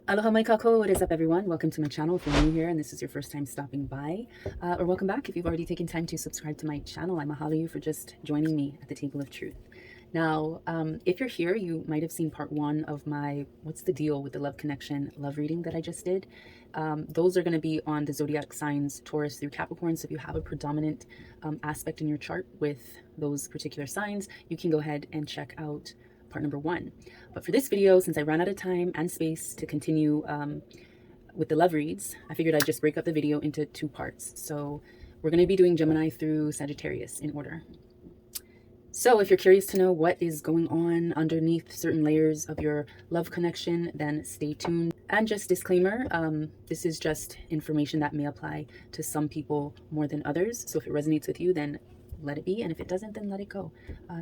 Aloha mai kako, what is up everyone? Welcome to my channel if you're new here and this is your first time stopping by. Or welcome back if you've already taken time to subscribe to my channel. I mahalo you for just joining me at the table of truth. Now, if you're here, you might have seen part one of my What's the Deal with the Love Connection love reading that I just did. Those are going to be on the zodiac signs Taurus through Capricorn. So if you have a predominant aspect in your chart with those particular signs, you can go ahead and check out part number one. But for this video, since I ran out of time and space to continue with the love reads, I figured I'd just break up the video into two parts. So we're going to be doing Gemini through Sagittarius in order. So if you're curious to know what is going on underneath certain layers of your love connection, then stay tuned. And just disclaimer, this is just information that may apply to some people more than others. So if it resonates with you, then let it be. And if it doesn't, then let it go.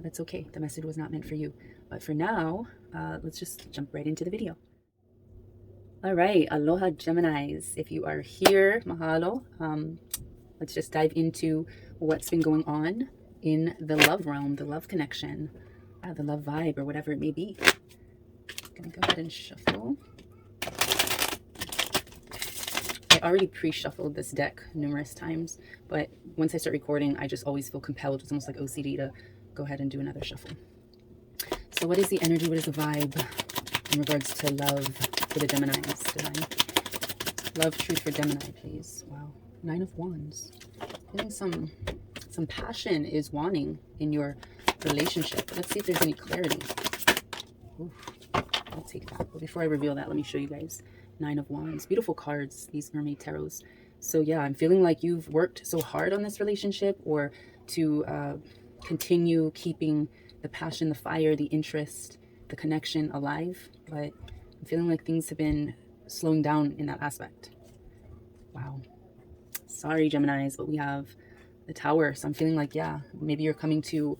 That's okay. The message was not meant for you. But for now, let's just jump right into the video. All right. Aloha Geminis. If you are here, mahalo. Let's just dive into what's been going on in the love realm, the love connection, the love vibe, or whatever it may be. I'm gonna go ahead and shuffle. I already pre-shuffled this deck numerous times, but once I start recording, I just always feel compelled. It's almost like OCD to go ahead and do another shuffle. So what is the energy? What is the vibe in regards to love for the Geminis? Divine. Love, truth for Gemini, please. Wow. 9 of Wands. Feeling some passion is wanting in your relationship. Let's see if there's any clarity. Oof, I'll take that. But before I reveal that, let me show you guys. 9 of Wands. Beautiful cards, these Mermaid Tarots. So yeah, I'm feeling like you've worked so hard on this relationship, or to continue keeping the passion, the fire, the interest, the connection alive. But I'm feeling like things have been slowing down in that aspect. Wow. Sorry, Geminis, but we have the Tower. So I'm feeling like, yeah, maybe you're coming to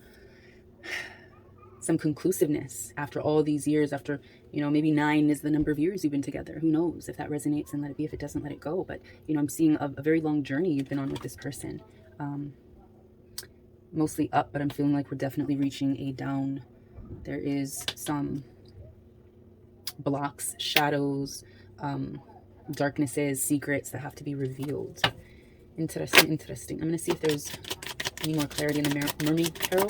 some conclusiveness after all these years, after, you know, maybe 9 is the number of years you've been together. Who knows? If that resonates, and let it be. If it doesn't, let it go. But, you know, I'm seeing a very long journey you've been on with this person. Mostly up, but I'm feeling like we're definitely reaching a down. There is some blocks, shadows, darknesses, secrets that have to be revealed. Interesting, interesting. I'm going to see if there's any more clarity in the Mermaid Tarot.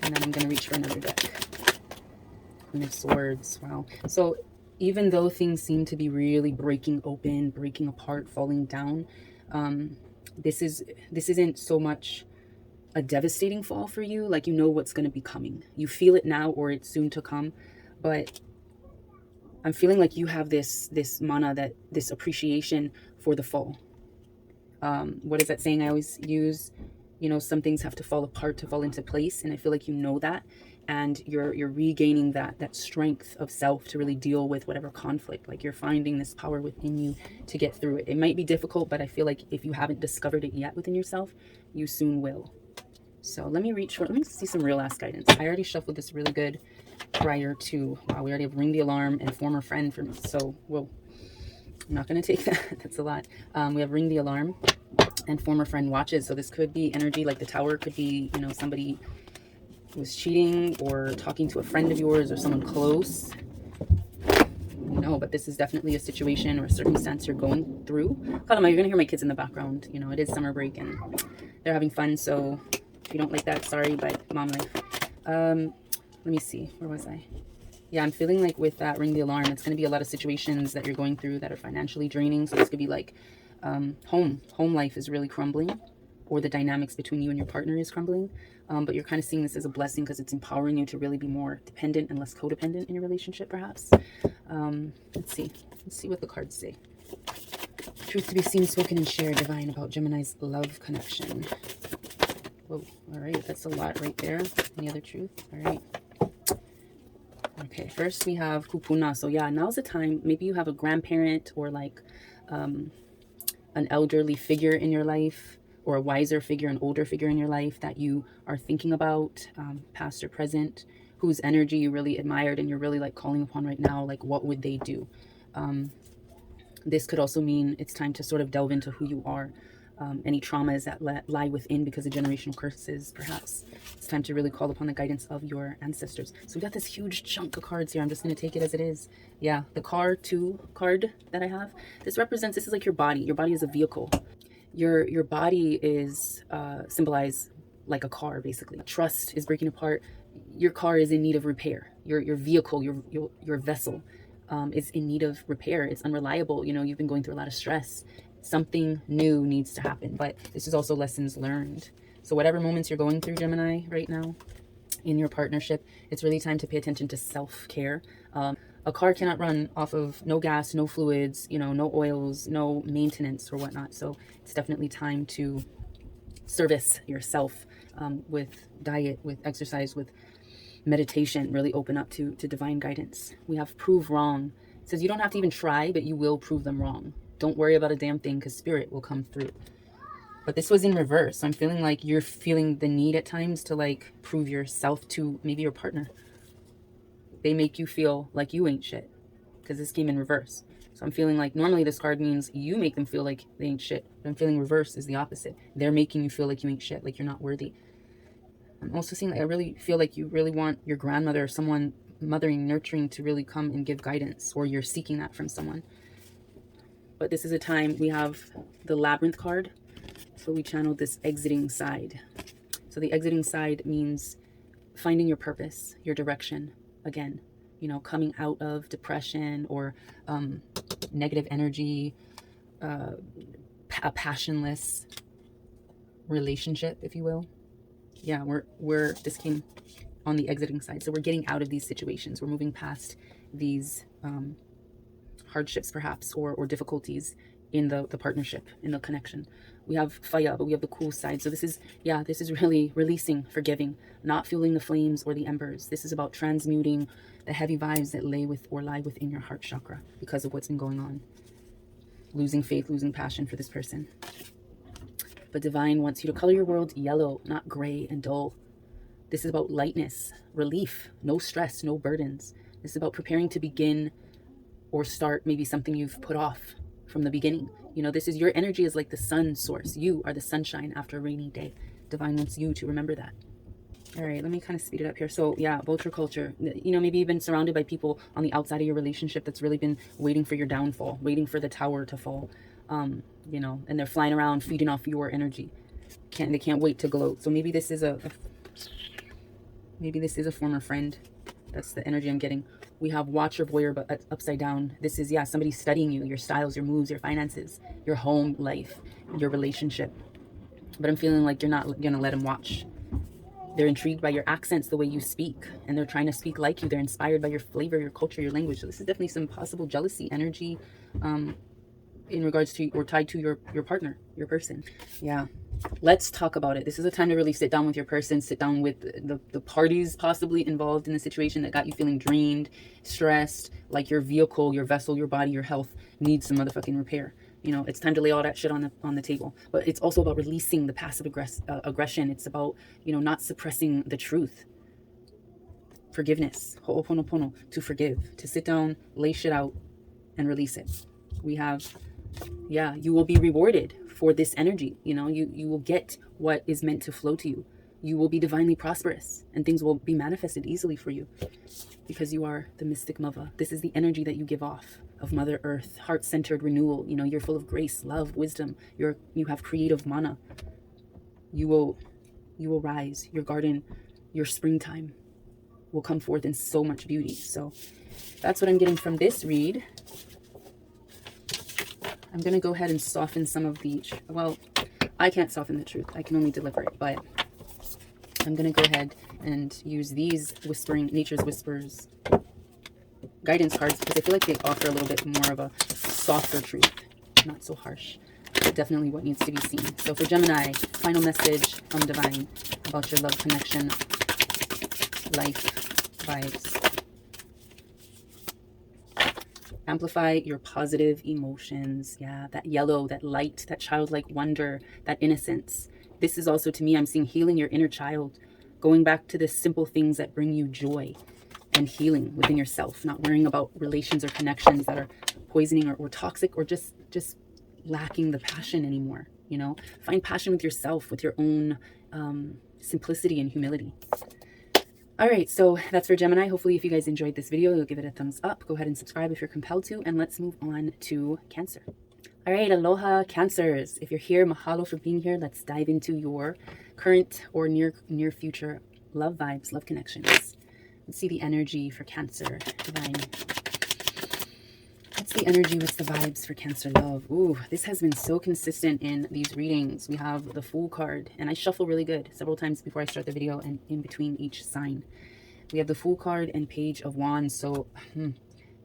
And then I'm going to reach for another deck. Queen of Swords. Wow. So even though things seem to be really breaking open, breaking apart, falling down, this isn't so much a devastating fall for you. Like, you know what's going to be coming. You feel it now, or it's soon to come. But I'm feeling like you have this mana, this appreciation for the fall. What is that saying I always use? You know, some things have to fall apart to fall into place. And I feel like you know that. And you're regaining that strength of self to really deal with whatever conflict. Like, you're finding this power within you to get through it. It might be difficult, but I feel like if you haven't discovered it yet within yourself, you soon will. So let me see some real ass guidance. I already shuffled this really good prior to, wow, we already have Ring the Alarm and Former Friend for me. So, whoa, I'm not going to take that. That's a lot. We have Ring the Alarm and Former Friend Watches. So this could be energy like the Tower. Could be, you know, somebody was cheating or talking to a friend of yours or someone close. No, but this is definitely a situation or a circumstance you're going through. Kalama, you're going to hear my kids in the background. You know, it is summer break and they're having fun. So if you don't like that, sorry, but mom life. Let me see. Where was I? Yeah, I'm feeling like with that Ring the Alarm, it's going to be a lot of situations that you're going through that are financially draining. So this could be like home life is really crumbling, or the dynamics between you and your partner is crumbling. But you're kind of seeing this as a blessing because it's empowering you to really be more dependent and less codependent in your relationship, perhaps. Let's see what the cards say. Truth to be seen, spoken, and shared, divine, about Gemini's love connection. Whoa, all right, that's a lot right there. Any other truth? All right. Okay, first we have Kupuna. So yeah, now's the time. Maybe you have a grandparent or like an elderly figure in your life, or a wiser figure, an older figure in your life that you are thinking about, past or present, whose energy you really admired and you're really like calling upon right now. Like, what would they do? This could also mean it's time to sort of delve into who you are. any traumas that lie within because of generational curses, perhaps. It's time to really call upon the guidance of your ancestors. So we got this huge chunk of cards here. I'm just going to take it as it is. Yeah, the car 2 card that I have, this is like your body. Your body is a vehicle. Your body is symbolized like a car, basically. Trust is breaking apart. Your car is in need of repair. Your vehicle, your vessel is in need of repair. It's unreliable. You know, you've been going through a lot of stress. Something new needs to happen, but this is also lessons learned. So whatever moments you're going through, Gemini, right now in your partnership, it's really time to pay attention to self-care. A car cannot run off of no gas, no fluids, you know, no oils, no maintenance or whatnot. So it's definitely time to service yourself with diet, with exercise, with meditation. Really open up to divine guidance. We have prove wrong. It says you don't have to even try, but you will prove them wrong. Don't worry about a damn thing because spirit will come through. But this was in reverse. So I'm feeling like you're feeling the need at times to like prove yourself to maybe your partner. They make you feel like you ain't shit because this came in reverse. So I'm feeling like normally this card means you make them feel like they ain't shit. But I'm feeling reverse is the opposite. They're making you feel like you ain't shit, like you're not worthy. I'm also seeing like I really feel like you really want your grandmother or someone mothering, nurturing to really come and give guidance, or you're seeking that from someone. But this is a time we have the Labyrinth card. So we channeled this exiting side. So the exiting side means finding your purpose, your direction again. You know, coming out of depression or negative energy, a passionless relationship, if you will. Yeah, this came on the exiting side. So we're getting out of these situations. We're moving past these hardships perhaps or difficulties in the partnership, in the connection. We have fire, but we have the cool side. So this is really releasing, forgiving, not fueling the flames or the embers. This is about transmuting the heavy vibes that lie within your heart chakra because of what's been going on. Losing faith, losing passion for this person. But divine wants you to color your world yellow, not gray and dull. This is about lightness, relief, no stress, no burdens. This is about preparing to begin or start maybe something you've put off from the beginning. You know, this is your energy is like the sun source. You are the sunshine after a rainy day. Divine wants you to remember that. All right, let me kind of speed it up here. So yeah, vulture culture. You know, maybe you've been surrounded by people on the outside of your relationship that's really been waiting for your downfall, waiting for the tower to fall. You know, and they're flying around feeding off your energy. They can't wait to gloat. So maybe this is a former friend. That's the energy I'm getting. We have watcher, voyeur, but upside down. This is, yeah, somebody studying you, your styles, your moves, your finances, your home life, your relationship. But I'm feeling like you're not going to let them watch. They're intrigued by your accents, the way you speak, and they're trying to speak like you. They're inspired by your flavor, your culture, your language. So this is definitely some possible jealousy energy in regards to or tied to your partner, your person. Yeah. Let's talk about it. This is a time to really sit down with your person, sit down with the parties possibly involved in the situation that got you feeling drained, stressed, like your vehicle, your vessel, your body, your health needs some motherfucking repair. You know, it's time to lay all that shit on the table. But it's also about releasing the passive aggression. It's about, you know, not suppressing the truth. Forgiveness. Ho'oponopono. To forgive. To sit down, lay shit out, and release it. We have, yeah, you will be rewarded for this energy. You know, you will get what is meant to flow to you. You will be divinely prosperous and things will be manifested easily for you because you are the mystic mother. This is the energy that you give off of Mother Earth, heart-centered renewal. You know, you're full of grace, love, wisdom. You have creative mana. You will rise. Your garden, your springtime will come forth in so much beauty. So that's what I'm getting from this read. I'm going to go ahead and soften some of the, well, I can't soften the truth. I can only deliver it, but I'm going to go ahead and use these Nature's Whispers guidance cards because I feel like they offer a little bit more of a softer truth, not so harsh, but definitely what needs to be seen. So for Gemini, final message from Divine about your love connection, life, vibes. Amplify your positive emotions. Yeah, that yellow, that light, that childlike wonder, that innocence. This is also, to me, I'm seeing healing your inner child, going back to the simple things that bring you joy and healing within yourself, not worrying about relations or connections that are poisoning or toxic or just lacking the passion anymore. you know. Find passion with yourself, with your own simplicity and humility. All right, so that's for Gemini. Hopefully, if you guys enjoyed this video, you'll give it a thumbs up. Go ahead and subscribe if you're compelled to, and let's move on to Cancer. All right, aloha, Cancers. If you're here, mahalo for being here. Let's dive into your current or near future love vibes, love connections. Let's see the energy for Cancer. Divine. What's the energy? What's the vibes for Cancer love? Ooh, this has been so consistent in these readings. We have the Fool card, and I shuffle really good several times before I start the video and in between each sign. We have the Fool card and Page of Wands. So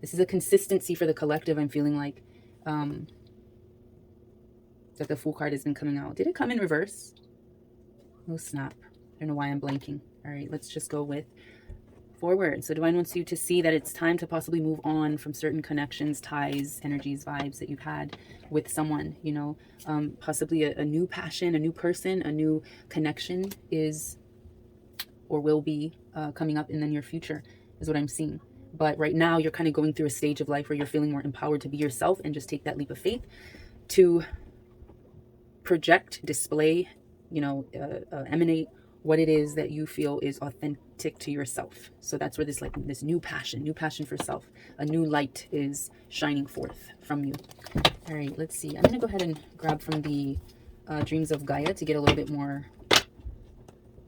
this is a consistency for the collective. I'm feeling like that the Fool card has been coming out. Did it come in reverse? Oh, snap. I don't know why I'm blanking. All right, let's just go with forward. So Divine wants you to see that it's time to possibly move on from certain connections, ties, energies, vibes that you've had with someone, you know. Possibly a new passion, a new person, a new connection is or will be coming up in the near future is what I'm seeing. But right now you're kind of going through a stage of life where you're feeling more empowered to be yourself and just take that leap of faith to project, display, you know, emanate what it is that you feel is authentic to yourself. So that's where this this new passion for self, a new light is shining forth from you. All right, let's see. I'm going to go ahead and grab from the Dreams of Gaia to get a little bit more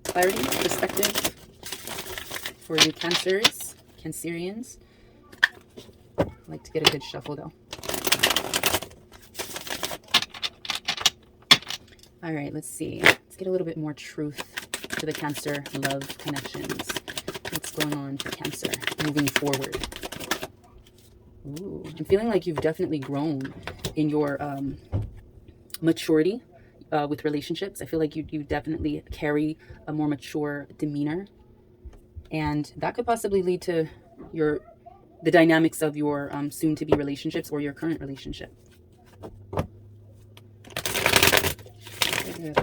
clarity, perspective for you Cancers, Cancerians. I like to get a good shuffle though. All right, let's see. Let's get a little bit more truth to the Cancer love connections. What's going on for Cancer moving forward? Ooh, I'm feeling like you've definitely grown in your maturity with relationships. I feel like you definitely carry a more mature demeanor, and that could possibly lead to the dynamics of your soon-to-be relationships or your current relationship.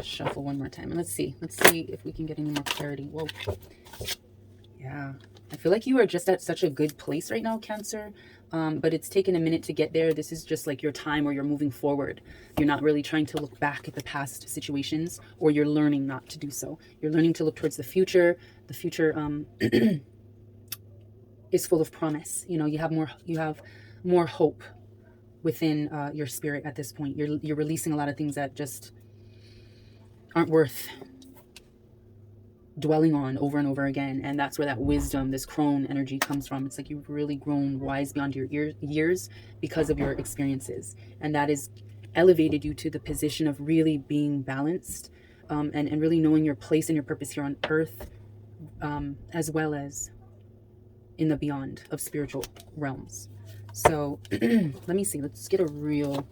Shuffle one more time and let's see if we can get any more clarity. Whoa, yeah, I feel like you are just at such a good place right now, Cancer, but it's taken a minute to get there. This is just like your time where you're moving forward. You're not really trying to look back at the past situations, or you're learning not to do so. You're learning to look towards the future. The future is full of promise. You know, you have more hope within your spirit at this point. You're releasing a lot of things that just aren't worth dwelling on over and over again. And that's where that wisdom, this crone energy comes from. It's like you've really grown wise beyond your years because of your experiences. And that has elevated you to the position of really being balanced and really knowing your place and your purpose here on earth, as well as in the beyond of spiritual realms. So let me see. Let's get a real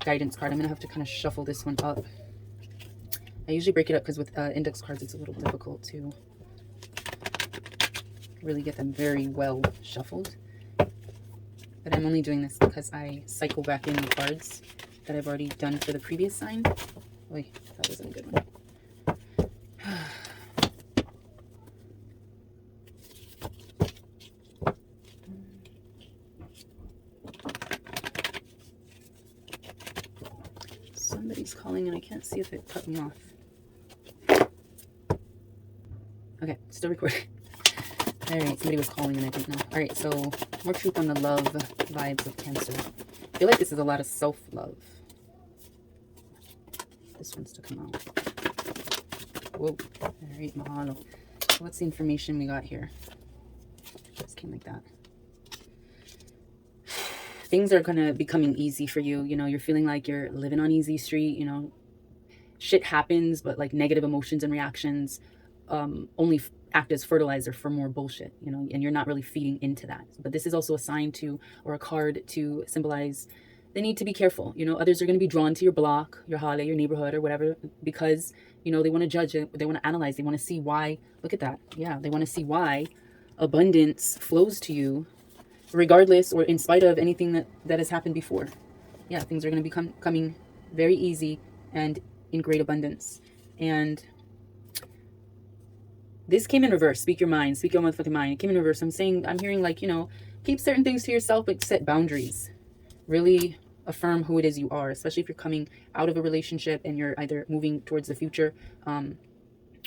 guidance card. I'm going to have to kind of shuffle this one up. I usually break it up because with index cards, it's a little difficult to really get them very well shuffled. But I'm only doing this because I cycle back in the cards that I've already done for the previous sign. Wait, that wasn't a good one. Somebody's calling and I can't see if it cut me off. Okay, still recording. All right, somebody was calling and I didn't know. All right, so more truth on the love vibes of Cancer. I feel like this is a lot of self-love. This one's to come out. Whoa. All right, mahalo. So what's the information we got here? Just came like that. Things are going to be coming easy for you. You know, you're feeling like you're living on easy street. You know, shit happens, but like negative emotions and reactions only act as fertilizer for more bullshit, you know, and you're not really feeding into that. But this is also a sign to, or a card to symbolize the need to be careful. You know, others are going to be drawn to your block, your hale, your neighborhood or whatever, because, you know, they want to judge it. They want to analyze. They want to see why. Look at that. Yeah. They want to see why abundance flows to you regardless or in spite of anything that has happened before. Yeah. Things are going to be coming very easy and in great abundance. And this came in reverse. Speak your mind. Speak your motherfucking mind. It came in reverse. I'm hearing like, you know, keep certain things to yourself, but set boundaries. Really affirm who it is you are, especially if you're coming out of a relationship and you're either moving towards the future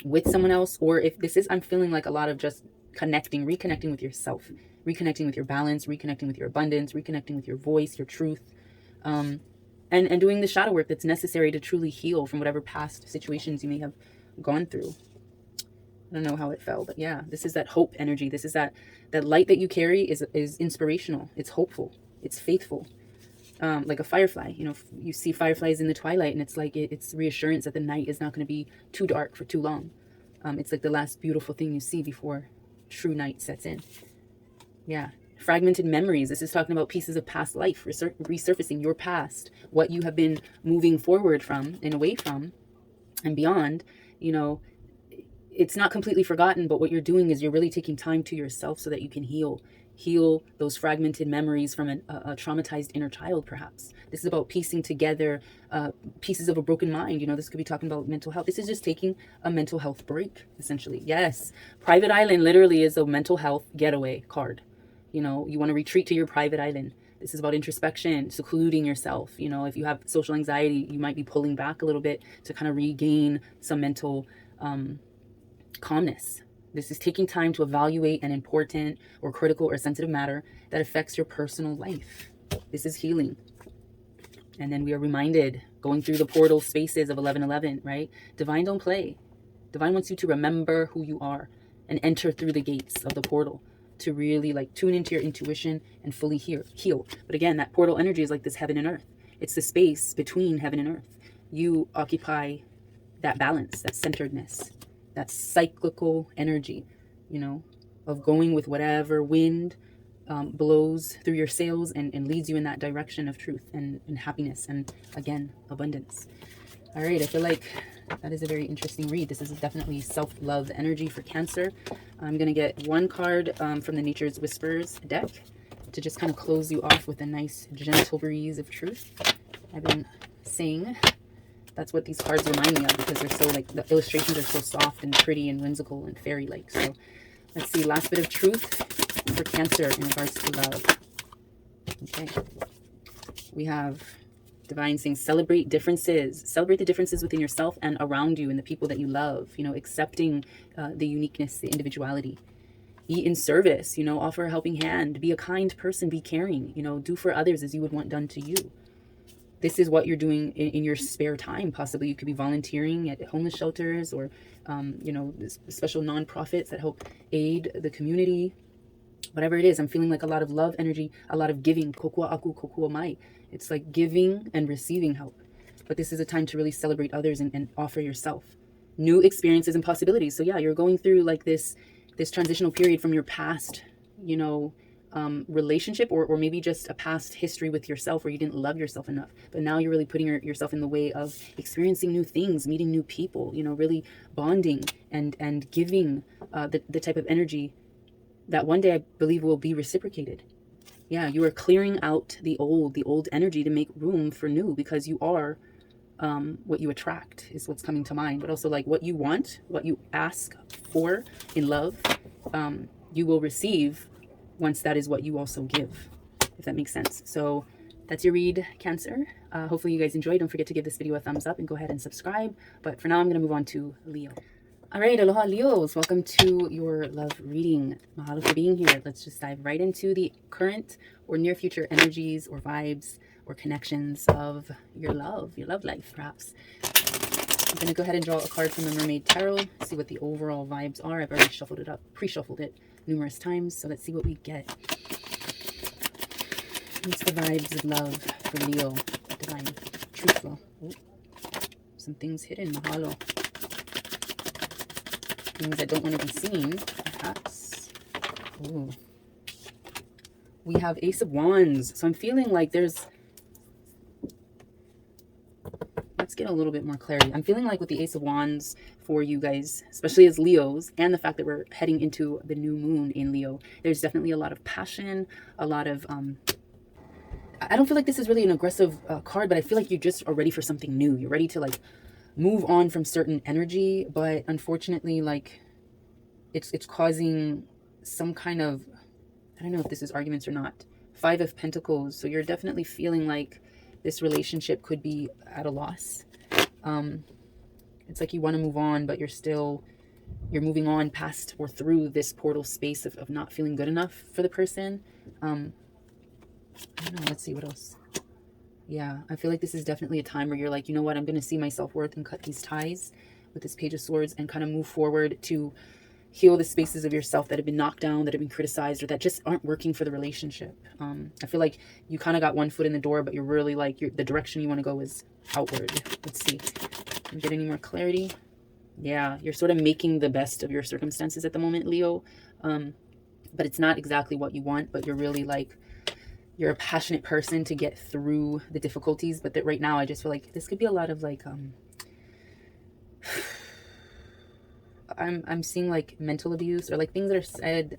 with someone else, or if this is, I'm feeling like a lot of just reconnecting with yourself, reconnecting with your balance, reconnecting with your abundance, reconnecting with your voice, your truth, and doing the shadow work that's necessary to truly heal from whatever past situations you may have gone through. I don't know how it fell, but yeah, this is that hope energy. This is that light that you carry is inspirational. It's hopeful. It's faithful. Like a firefly, you know, you see fireflies in the twilight, and it's like it's reassurance that the night is not going to be too dark for too long. It's like the last beautiful thing you see before true night sets in. Yeah. Fragmented memories. This is talking about pieces of past life, resurfacing your past, what you have been moving forward from and away from and beyond. You know, it's not completely forgotten, but what you're doing is you're really taking time to yourself so that you can heal those fragmented memories from a traumatized inner child, perhaps. This is about piecing together pieces of a broken mind. You know, this could be talking about mental health. This is just taking a mental health break, essentially. Yes, private island literally is a mental health getaway card. You know, you want to retreat to your private island. This is about introspection, secluding yourself. You know, if you have social anxiety, you might be pulling back a little bit to kind of regain some mental calmness. This is taking time to evaluate an important or critical or sensitive matter that affects your personal life. This is healing. And then we are reminded, going through the portal spaces of 1111, right? Divine don't play. Divine wants you to remember who you are and enter through the gates of the portal to really like tune into your intuition and fully heal. But again, that portal energy is like this heaven and earth. It's the space between heaven and earth. You occupy that balance, that centeredness, that cyclical energy, you know, of going with whatever wind blows through your sails and leads you in that direction of truth and happiness and, again, abundance. All right, I feel like that is a very interesting read. This is definitely self-love energy for Cancer. I'm going to get one card from the Nature's Whispers deck to just kind of close you off with a nice gentle breeze of truth. I've been saying that's what these cards remind me of, because they're so like, the illustrations are so soft and pretty and whimsical and fairy-like. So let's see, last bit of truth for Cancer in regards to love. Okay, we have Divine saying celebrate differences. Celebrate the differences within yourself and around you and the people that you love. You know, accepting the uniqueness, the individuality. Be in service, you know, offer a helping hand. Be a kind person, be caring, you know, do for others as you would want done to you. This is what you're doing in your spare time. Possibly you could be volunteering at homeless shelters or, you know, special nonprofits that help aid the community. Whatever it is, I'm feeling like a lot of love energy, a lot of giving. Kokua aku, kokua mai. It's like giving and receiving help. But this is a time to really celebrate others and offer yourself new experiences and possibilities. So yeah, you're going through like this transitional period from your past, you know, relationship or maybe just a past history with yourself where you didn't love yourself enough. But now you're really putting yourself in the way of experiencing new things, meeting new people, you know, really bonding and giving the type of energy that one day I believe will be reciprocated. Yeah, you are clearing out the old energy to make room for new, because you are what you attract is what's coming to mind. But also like what you want, what you ask for in love, you will receive once that is what you also give, if that makes sense. So that's your read, Cancer. Hopefully you guys enjoyed. Don't forget to give this video a thumbs up and go ahead and subscribe. But for now, I'm going to move on to Leo. All right, aloha Leos. Welcome to your love reading. Mahalo for being here. Let's just dive right into the current or near future energies or vibes or connections of your love life, perhaps. I'm going to go ahead and draw a card from the Mermaid Tarot, see what the overall vibes are. I've already shuffled it up, pre-shuffled it numerous times, so let's see what we get. What's the vibes of love for Leo? Divine, truthful. Ooh. Some things hidden, mahalo. Things that don't want to be seen, perhaps. Ooh. We have Ace of Wands. So I'm feeling like there's... Let's get a little bit more clarity. I'm feeling like with the Ace of Wands for you guys, especially as Leos, and the fact that we're heading into the new moon in Leo, there's definitely a lot of passion, a lot of... I don't feel like this is really an aggressive card, but I feel like you just are ready for something new. You're ready to like move on from certain energy, but unfortunately, like it's causing some kind of, I don't know if this is arguments or not. 5 of Pentacles. So you're definitely feeling like this relationship could be at a loss. It's like you want to move on, but you're moving on past or through this portal space of not feeling good enough for the person. I don't know, let's see what else. Yeah, I feel like this is definitely a time where you're like, you know what, I'm going to see my self-worth and cut these ties with this Page of Swords and kind of move forward to heal the spaces of yourself that have been knocked down, that have been criticized, or that just aren't working for the relationship. I feel like you kind of got one foot in the door, but you're really like, the direction you want to go is outward. Let's see. Can we get any more clarity? Yeah, you're sort of making the best of your circumstances at the moment, Leo. But it's not exactly what you want, but you're really like, you're a passionate person to get through the difficulties. But that right now, I just feel like this could be a lot of like, I'm seeing like mental abuse or like things that are said,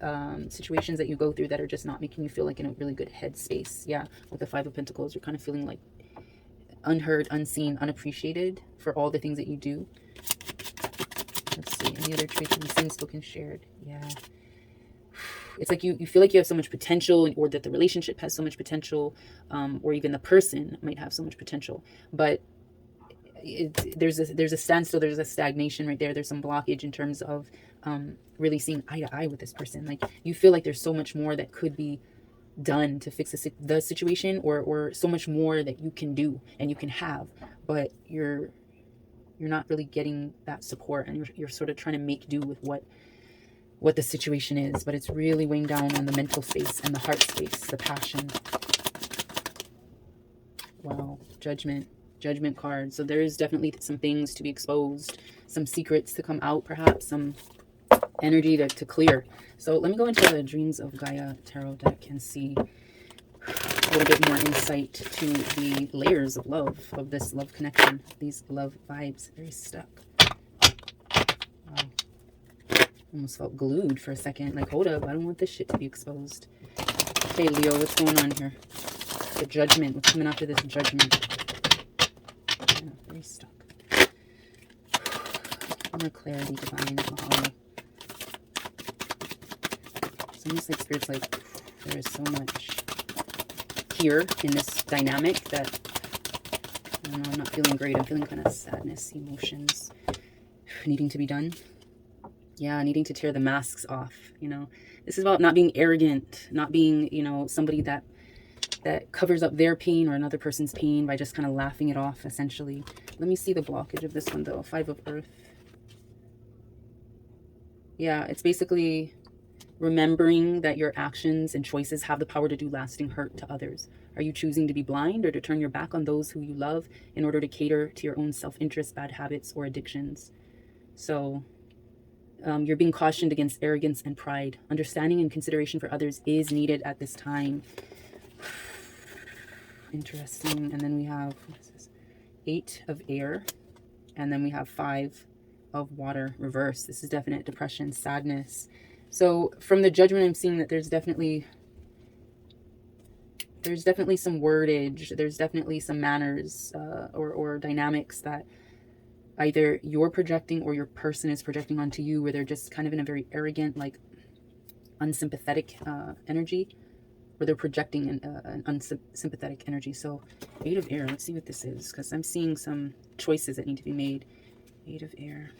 situations that you go through that are just not making you feel like in a really good headspace. Yeah, with the Five of Pentacles, you're kind of feeling like unheard, unseen, unappreciated for all the things that you do. Let's see, any other traits of the seen, spoken, shared? Yeah. It's like you feel like you have so much potential, or that the relationship has so much potential, or even the person might have so much potential, but there's a standstill, there's a stagnation right there. There's some blockage in terms of really seeing eye to eye with this person. Like you feel like there's so much more that could be done to fix the situation, or so much more that you can do and you can have, but you're not really getting that support, and you're sort of trying to make do with what the situation is, but it's really weighing down on the mental space and the heart space, the passion. Wow, judgment card. So there is definitely some things to be exposed, some secrets to come out, perhaps some energy to clear. So let me go into the Dreams of Gaia tarot deck and see a little bit more insight to the layers of love, of this love connection, these love vibes. Very stuck. Wow. Almost felt glued for a second. Like, hold up, I don't want this shit to be exposed. Okay, Leo, what's going on here? The judgment. What's coming after this judgment? Yeah, very stuck. More clarity, divine. Mahalo. It's almost like Spirit's like, there is so much here in this dynamic that, I don't know, I'm not feeling great. I'm feeling kind of sadness, emotions needing to be done. Yeah, needing to tear the masks off, you know. This is about not being arrogant, not being, you know, somebody that covers up their pain or another person's pain by just kind of laughing it off, essentially. Let me see the blockage of this one, though. Five of Earth. Yeah, it's basically remembering that your actions and choices have the power to do lasting hurt to others. Are you choosing to be blind or to turn your back on those who you love in order to cater to your own self-interest, bad habits, or addictions? So you're being cautioned against arrogance and pride. Understanding and consideration for others is needed at this time. Interesting. And then we have, what is this? 8 of air. And then we have 5 of water reverse. This is definite depression, sadness. So from the judgment, I'm seeing that there's definitely some wordage. There's definitely some manners or dynamics that either you're projecting or your person is projecting onto you, where they're just kind of in a very arrogant, like unsympathetic energy, or they're projecting an unsympathetic energy. So 8 of air, let's see what this is, because I'm seeing some choices that need to be made. 8 of air.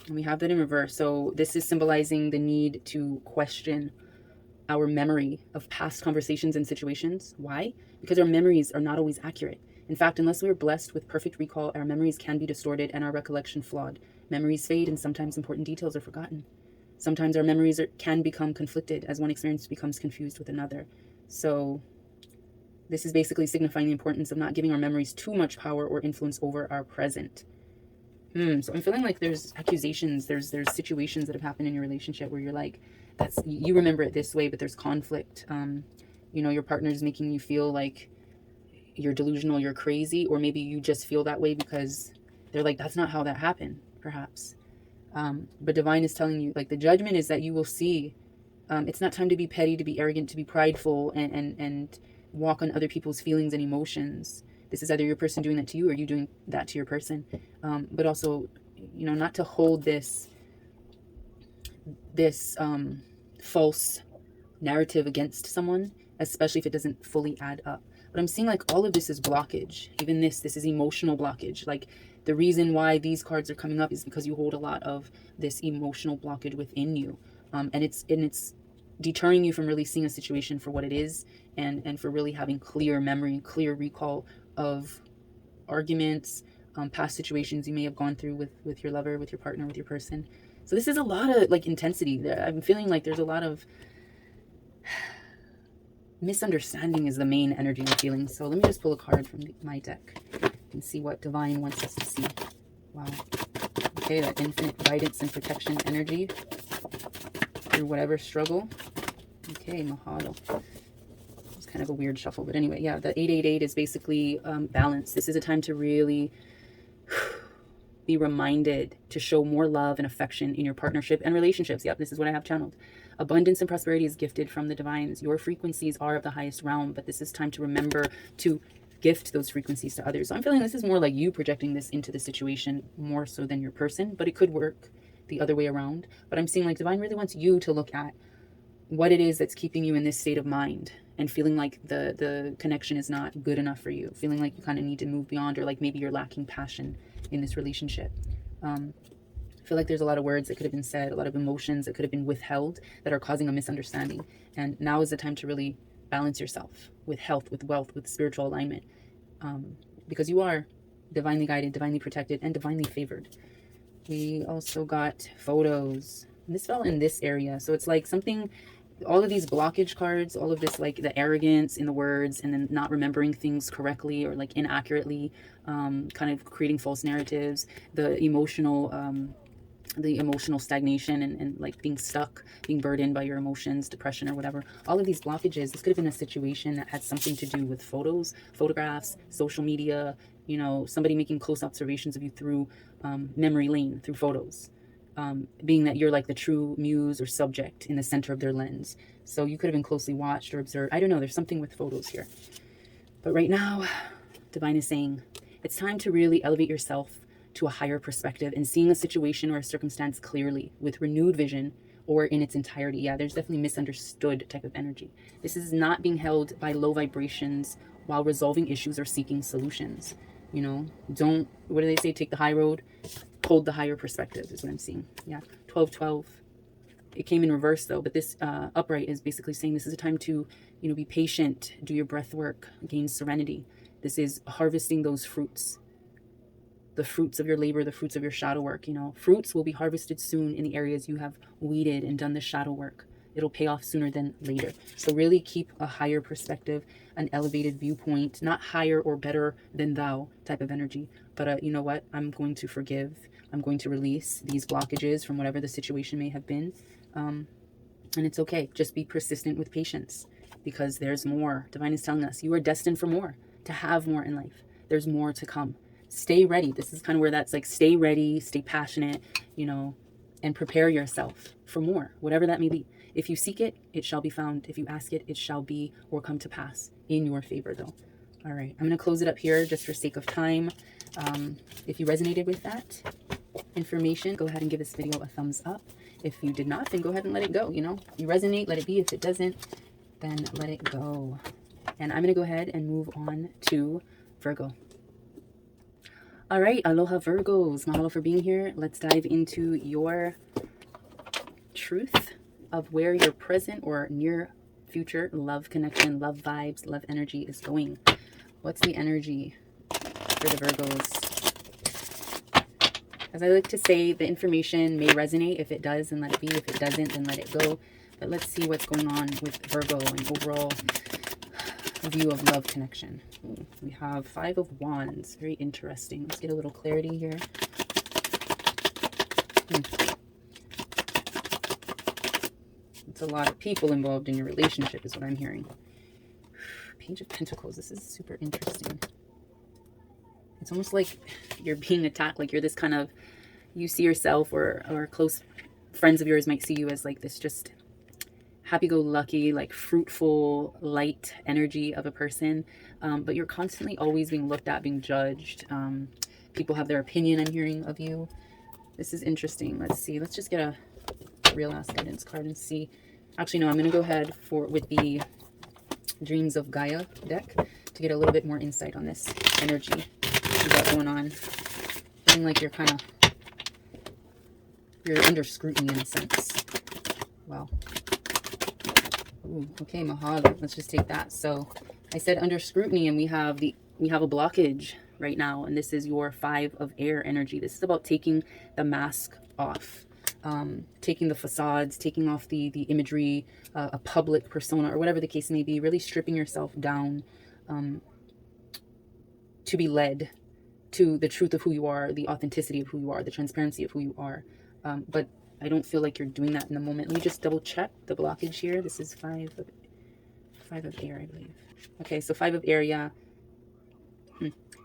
And we have that in reverse. So this is symbolizing the need to question our memory of past conversations and situations. Why? Because our memories are not always accurate. In fact, unless we are blessed with perfect recall, our memories can be distorted and our recollection flawed. Memories fade, and sometimes important details are forgotten. Sometimes our memories can become conflicted as one experience becomes confused with another. So this is basically signifying the importance of not giving our memories too much power or influence over our present. So I'm feeling like there's accusations, there's situations that have happened in your relationship where you're like, you remember it this way, but there's conflict. You know, your partner's making you feel like you're delusional, you're crazy, or maybe you just feel that way because they're like, that's not how that happened, perhaps. But divine is telling you, like, the judgment is that you will see, it's not time to be petty, to be arrogant, to be prideful, and walk on other people's feelings and emotions. This is either your person doing that to you or you doing that to your person. But also, you know, not to hold this false narrative against someone, especially if it doesn't fully add up. But I'm seeing like all of this is blockage. Even this is emotional blockage. Like the reason why these cards are coming up is because you hold a lot of this emotional blockage within you. And it's deterring you from really seeing a situation for what it is, and for really having clear memory, clear recall of arguments, past situations you may have gone through with your lover, with your partner, with your person. So this is a lot of like intensity there. I'm feeling like there's a lot of misunderstanding is the main energy I'm feeling. So let me just pull a card from my deck and see what Divine wants us to see. Wow. Okay, that infinite guidance and protection energy through whatever struggle. Okay, Mahalo. It's kind of a weird shuffle, but anyway, yeah, the 888 is basically balance. This is a time to really be reminded to show more love and affection in your partnership and relationships. Yep, this is what I have channeled. Abundance and prosperity is gifted from the divines. Your frequencies are of the highest realm, but this is time to remember to gift those frequencies to others. So I'm feeling this is more like you projecting this into the situation more so than your person, but it could work the other way around. But I'm seeing like divine really wants you to look at what it is that's keeping you in this state of mind and feeling like the connection is not good enough for you, feeling like you kind of need to move beyond, or like maybe you're lacking passion in this relationship. I feel like there's a lot of words that could have been said, a lot of emotions that could have been withheld that are causing a misunderstanding. And now is the time to really balance yourself with health, with wealth, with spiritual alignment, because you are divinely guided, divinely protected, and divinely favored. We also got photos. And this fell in this area. So it's like something, all of these blockage cards, all of this, like the arrogance in the words, and then not remembering things correctly or like inaccurately, kind of creating false narratives, the emotional stagnation, and like being stuck, being burdened by your emotions, depression or whatever. All of these blockages, this could have been a situation that had something to do with photos, photographs, social media, you know, somebody making close observations of you through memory lane, through photos. Being that you're like the true muse or subject in the center of their lens. So you could have been closely watched or observed. I don't know, there's something with photos here. But right now, Divine is saying, it's time to really elevate yourself to a higher perspective and seeing a situation or a circumstance clearly with renewed vision or in its entirety. Yeah, there's definitely misunderstood type of energy. This is not being held by low vibrations while resolving issues or seeking solutions. You know, don't, what do they say? Take the high road. Hold the higher perspective is what I'm seeing. Yeah, 12-12. It came in reverse though, but this upright is basically saying this is a time to, you know, be patient, do your breath work, gain serenity. This is harvesting those fruits, the fruits of your labor, the fruits of your shadow work. You know, fruits will be harvested soon in the areas you have weeded and done the shadow work. It'll pay off sooner than later. So really keep a higher perspective, an elevated viewpoint, not higher or better than thou type of energy, but you know what? I'm going to forgive. I'm going to release these blockages from whatever the situation may have been. And it's okay. Just be persistent with patience, because there's more. Divine is telling us you are destined for more, to have more in life. There's more to come. Stay ready. This is kind of where that's like, stay ready, stay passionate, you know, and prepare yourself for more, whatever that may be. If you seek it, it shall be found. If you ask it, it shall be or come to pass in your favor though. All right, I'm going to close it up here just for sake of time. If you resonated with that information, go ahead and give this video a thumbs up. If you did not, then go ahead and let it go. You know, you resonate, let it be. If it doesn't, then let it go. And I'm going to go ahead and move on to Virgo. All right, aloha Virgos. Mahalo for being here. Let's dive into your truth of where your present or near future love connection, love vibes, love energy is going. What's the energy for the Virgos? As I like to say, the information may resonate. If it does, then let it be. If it doesn't, then let it go. But let's see what's going on with Virgo and overall view of love connection. Ooh, we have 5 of Wands. Very interesting. Let's get a little clarity here. It's a lot of people involved in your relationship is what I'm hearing. Page of Pentacles. This is super interesting. It's almost like you're being attacked, like you're this kind of, you see yourself or close friends of yours might see you as like this just happy-go-lucky, like fruitful, light energy of a person. But you're constantly always being looked at, being judged. People have their opinion, I'm hearing, of you. This is interesting. Let's see. Let's just get a real ass guidance card and see. Actually, no, I'm going to go ahead with the Dreams of Gaia deck to get a little bit more insight on this energy you got going on. Feeling like you're under scrutiny in a sense. Wow. Ooh, okay, Mahalo. Let's just take that. So I said under scrutiny, and we have a blockage right now, and this is your 5 of air energy. This is about taking the mask off, taking the facades, taking off the imagery, a public persona, or whatever the case may be, really stripping yourself down to be led to the truth of who you are, the authenticity of who you are, the transparency of who you are. But I don't feel like you're doing that in the moment. Let me just double check the blockage here. This is 5 of air, I believe. Okay, so 5 of air, yeah.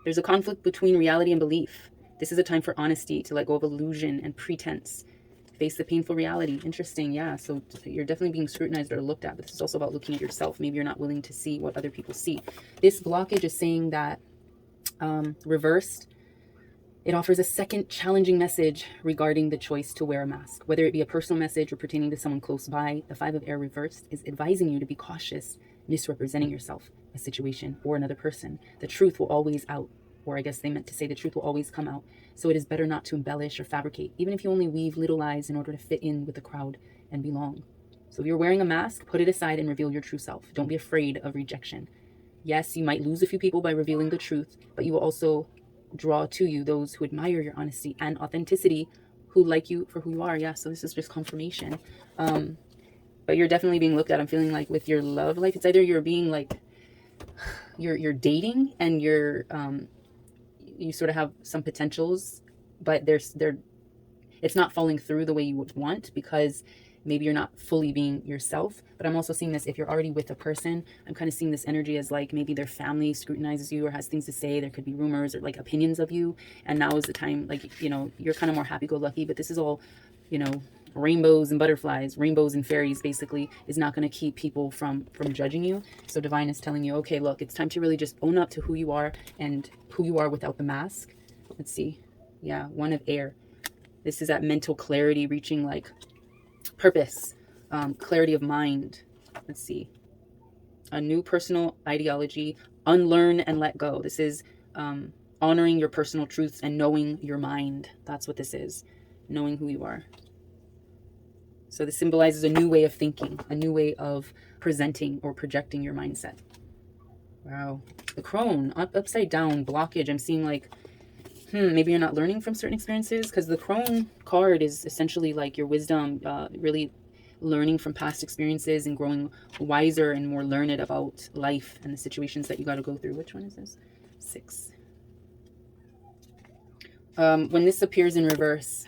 There's a conflict between reality and belief. This is a time for honesty, to let go of illusion and pretense. Face the painful reality. Interesting, yeah. So you're definitely being scrutinized or looked at, but this is also about looking at yourself. Maybe you're not willing to see what other people see. This blockage is saying that, reversed, it offers a second challenging message regarding the choice to wear a mask. Whether it be a personal message or pertaining to someone close by, the 5 of air reversed is advising you to be cautious, misrepresenting yourself, a situation, or another person. The truth will always out. Or I guess they meant to say the truth will always come out. So it is better not to embellish or fabricate, even if you only weave little lies in order to fit in with the crowd and belong. So if you're wearing a mask, put it aside and reveal your true self. Don't be afraid of rejection. Yes, you might lose a few people by revealing the truth, but you will also draw to you those who admire your honesty and authenticity, who like you for who you are. Yeah, so this is just confirmation. But you're definitely being looked at. I'm feeling like with your love life, it's either you're being like, you're dating and you sort of have some potentials, but it's not falling through the way you would want, because maybe you're not fully being yourself. But I'm also seeing this, if you're already with a person, I'm kind of seeing this energy as like maybe their family scrutinizes you or has things to say. There could be rumors or like opinions of you, and now is the time, like, you know, you're kind of more happy-go-lucky, but this is all, you know, rainbows and butterflies, rainbows and fairies basically, is not going to keep people from judging you. So divine is telling you, okay, look, it's time to really just own up to who you are and who you are without the mask. Let's see. Yeah, 1 of air. This is that mental clarity, reaching like purpose, clarity of mind. Let's see. A new personal ideology, unlearn and let go. This is honoring your personal truths and knowing your mind. That's what this is, knowing who you are. So this symbolizes a new way of thinking, a new way of presenting or projecting your mindset. Wow. The crone, upside down, blockage. I'm seeing like, maybe you're not learning from certain experiences, because the crone card is essentially like your wisdom, really learning from past experiences and growing wiser and more learned about life and the situations that you got to go through. Which one is this? 6. When this appears in reverse,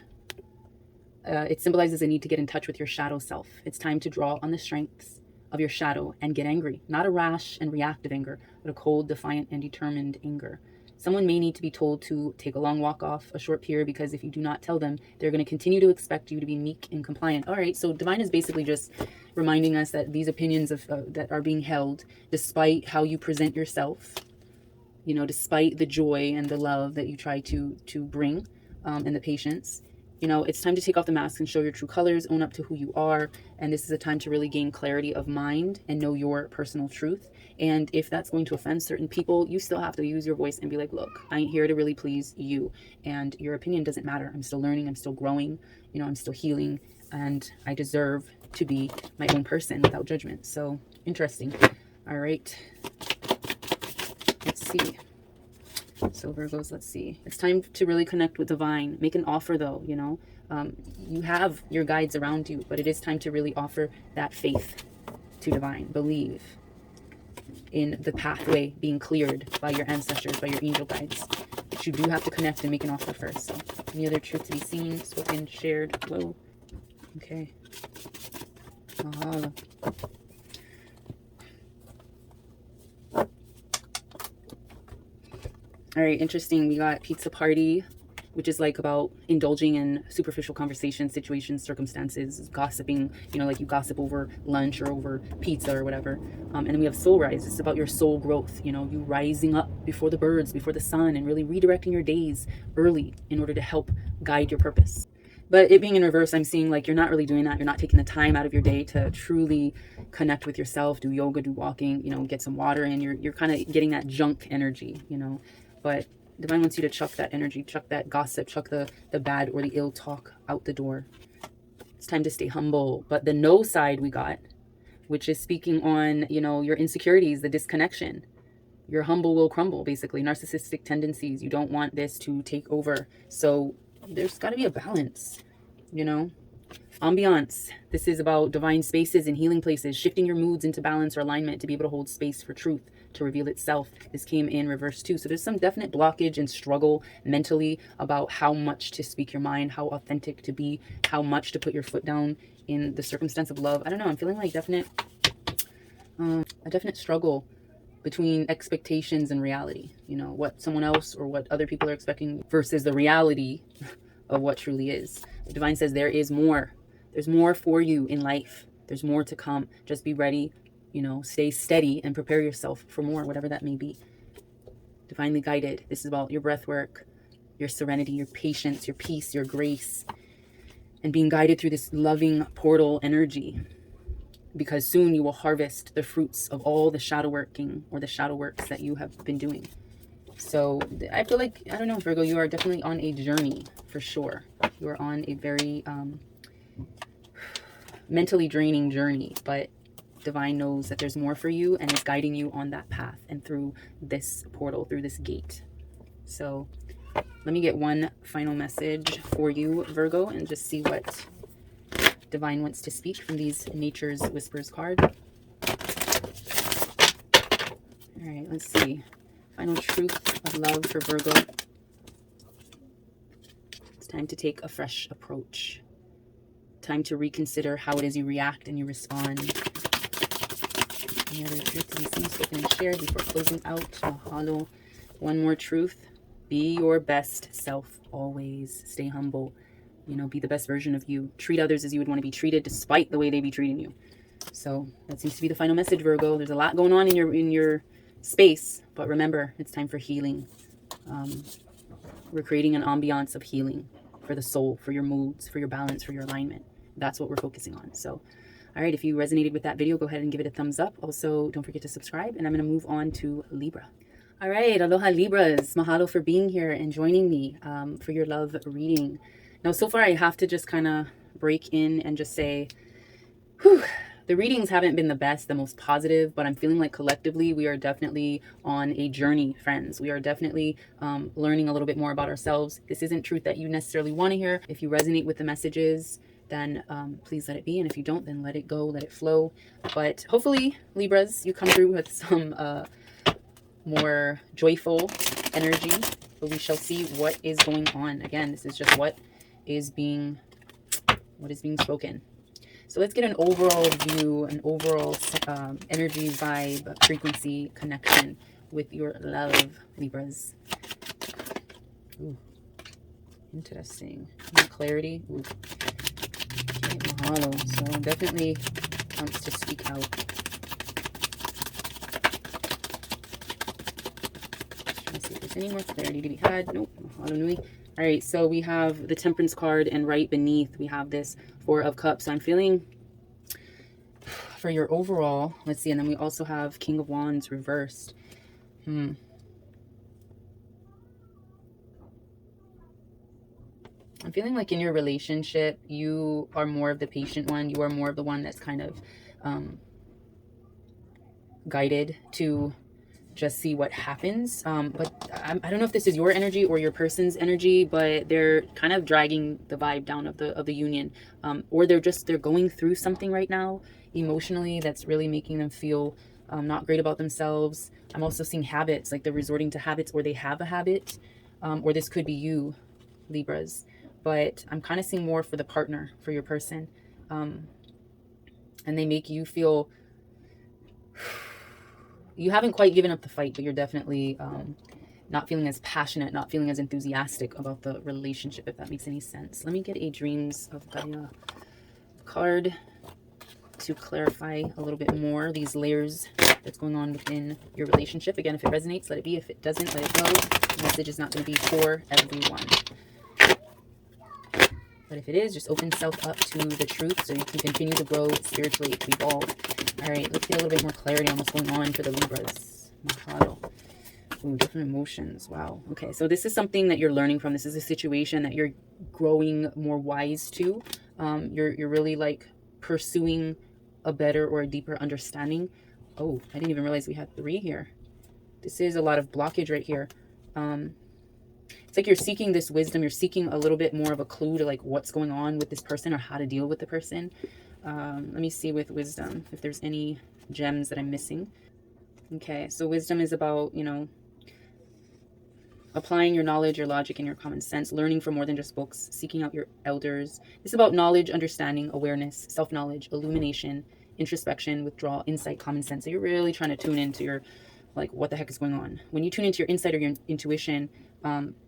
it symbolizes a need to get in touch with your shadow self. It's time to draw on the strengths of your shadow and get angry. Not a rash and reactive anger, but a cold, defiant, and determined anger. Someone may need to be told to take a long walk off a short pier, because if you do not tell them, they're going to continue to expect you to be meek and compliant. All right, so divine is basically just reminding us that these opinions that are being held, despite how you present yourself, you know, despite the joy and the love that you try to bring, and the patience, you know, it's time to take off the mask and show your true colors, own up to who you are. And this is a time to really gain clarity of mind and know your personal truth. And if that's going to offend certain people, you still have to use your voice and be like, look, I ain't here to really please you, and your opinion doesn't matter. I'm still learning, I'm still growing, you know, I'm still healing, and I deserve to be my own person without judgment. So interesting. All right, let's see. So Virgos, let's see. It's time to really connect with divine. Make an offer though, you know. You have your guides around you, but it is time to really offer that faith to divine. Believe in the pathway being cleared by your ancestors, by your angel guides. But you do have to connect and make an offer first. So any other truth to be seen, spoken, shared? Whoa. Okay. Mahalo. All right, interesting. We got pizza party, which is like about indulging in superficial conversations, situations, circumstances, gossiping, you know, like you gossip over lunch or over pizza or whatever. And then we have soul rise. It's about your soul growth, you know, you rising up before the birds, before the sun, and really redirecting your days early in order to help guide your purpose. But it being in reverse, I'm seeing like you're not really doing that. You're not taking the time out of your day to truly connect with yourself, do yoga, do walking, you know, get some water in. You're kind of getting that junk energy, you know. But Divine wants you to chuck that energy, chuck that gossip, chuck the bad or the ill talk out the door. It's time to stay humble. But the no side we got, which is speaking on, you know, your insecurities, the disconnection. Your humble will crumble, basically. Narcissistic tendencies. You don't want this to take over. So there's got to be a balance, you know. Ambiance. This is about divine spaces and healing places, shifting your moods into balance or alignment to be able to hold space for truth to reveal itself. This came in reverse too. So there's some definite blockage and struggle mentally about how much to speak your mind, how authentic to be, how much to put your foot down in the circumstance of love. I don't know. I'm feeling like a definite struggle between expectations and reality, you know, what someone else or what other people are expecting versus the reality of what truly is. The Divine says there is more. There's more for you in life. There's more to come. Just be ready, you know, stay steady and prepare yourself for more, whatever that may be. Divinely guided. This is about your breath work, your serenity, your patience, your peace, your grace, and being guided through this loving portal energy. Because soon you will harvest the fruits of all the shadow working or the shadow works that you have been doing. So I feel like, I don't know, Virgo, you are definitely on a journey for sure. You are on a very mentally draining journey, but Divine knows that there's more for you and is guiding you on that path and through this portal, through this gate. So let me get one final message for you, Virgo, and just see what Divine wants to speak from these Nature's Whispers card. All right, let's see. Final truth of love for Virgo. It's time to take a fresh approach. Time to reconsider how it is you react and you respond. Any other truth to be seen, spoken, and shared before closing out? Mahalo. One more truth. Be your best self always. Stay humble. You know, be the best version of you. Treat others as you would want to be treated despite the way they be treating you. So that seems to be the final message, Virgo. There's a lot going on in your space, but remember, it's time for healing. We're creating an ambiance of healing for the soul, for your moods, for your balance, for your alignment. That's what we're focusing on. So, all right, if you resonated with that video, go ahead and give it a thumbs up. Also, don't forget to subscribe, and I'm going to move on to Libra. All right, aloha Libras. Mahalo for being here and joining me for your love reading. Now, so far, I have to just kind of break in and just say, whew, the readings haven't been the best, the most positive, but I'm feeling like collectively we are definitely on a journey, friends. We are definitely learning a little bit more about ourselves. This isn't truth that you necessarily want to hear. If you resonate with the messages, then please let it be. And if you don't, then let it go, let it flow. But hopefully, Libras, you come through with some more joyful energy. But we shall see what is going on. Again, this is just what is being spoken. So let's get an overall view, an overall energy, vibe, frequency, connection with your love, Libras. Ooh, interesting. More clarity. Ooh. Okay, mahalo. So definitely wants to speak out. Just trying to see if there's any more clarity to be had. Nope. Mahalo nui. All right, so we have the Temperance card, and right beneath we have this Four of Cups. So I'm feeling for your overall, let's see, and then we also have King of Wands reversed. I'm feeling like in your relationship, you are more of the patient one. You are more of the one that's kind of guided to just see what happens. But I don't know if this is your energy or your person's energy, but they're kind of dragging the vibe down of the union, or they're going through something right now emotionally that's really making them feel not great about themselves. I'm also seeing habits, like they're resorting to habits, or they have a habit, or this could be you, Libras. But I'm kind of seeing more for the partner, for your person, and they make you feel you haven't quite given up the fight, but you're definitely not feeling as passionate, not feeling as enthusiastic about the relationship, if that makes any sense. Let me get a Dreams of Gaia card to clarify a little bit more these layers that's going on within your relationship. Again, if it resonates, let it be. If it doesn't, let it go. The message is not going to be for everyone. But if it is, just open self up to the truth so you can continue to grow spiritually, to evolve. All right, let's get a little bit more clarity on what's going on for the Libras. Mahalo. Ooh, different emotions. Wow. Okay, so this is something that you're learning from. This is a situation that you're growing more wise to. You're really like pursuing a better or a deeper understanding. Oh, I didn't even realize we had 3 here. This is a lot of blockage right here. It's like you're seeking this wisdom. You're seeking a little bit more of a clue to like what's going on with this person or how to deal with the person. Let me see with wisdom if there's any gems that I'm missing. Okay, so wisdom is about, you know, applying your knowledge, your logic, and your common sense, learning from more than just books, seeking out your elders. It's about knowledge, understanding, awareness, self-knowledge, illumination, introspection, withdrawal, insight, common sense. So you're really trying to tune into your, like, what the heck is going on. When you tune into your insight or your intuition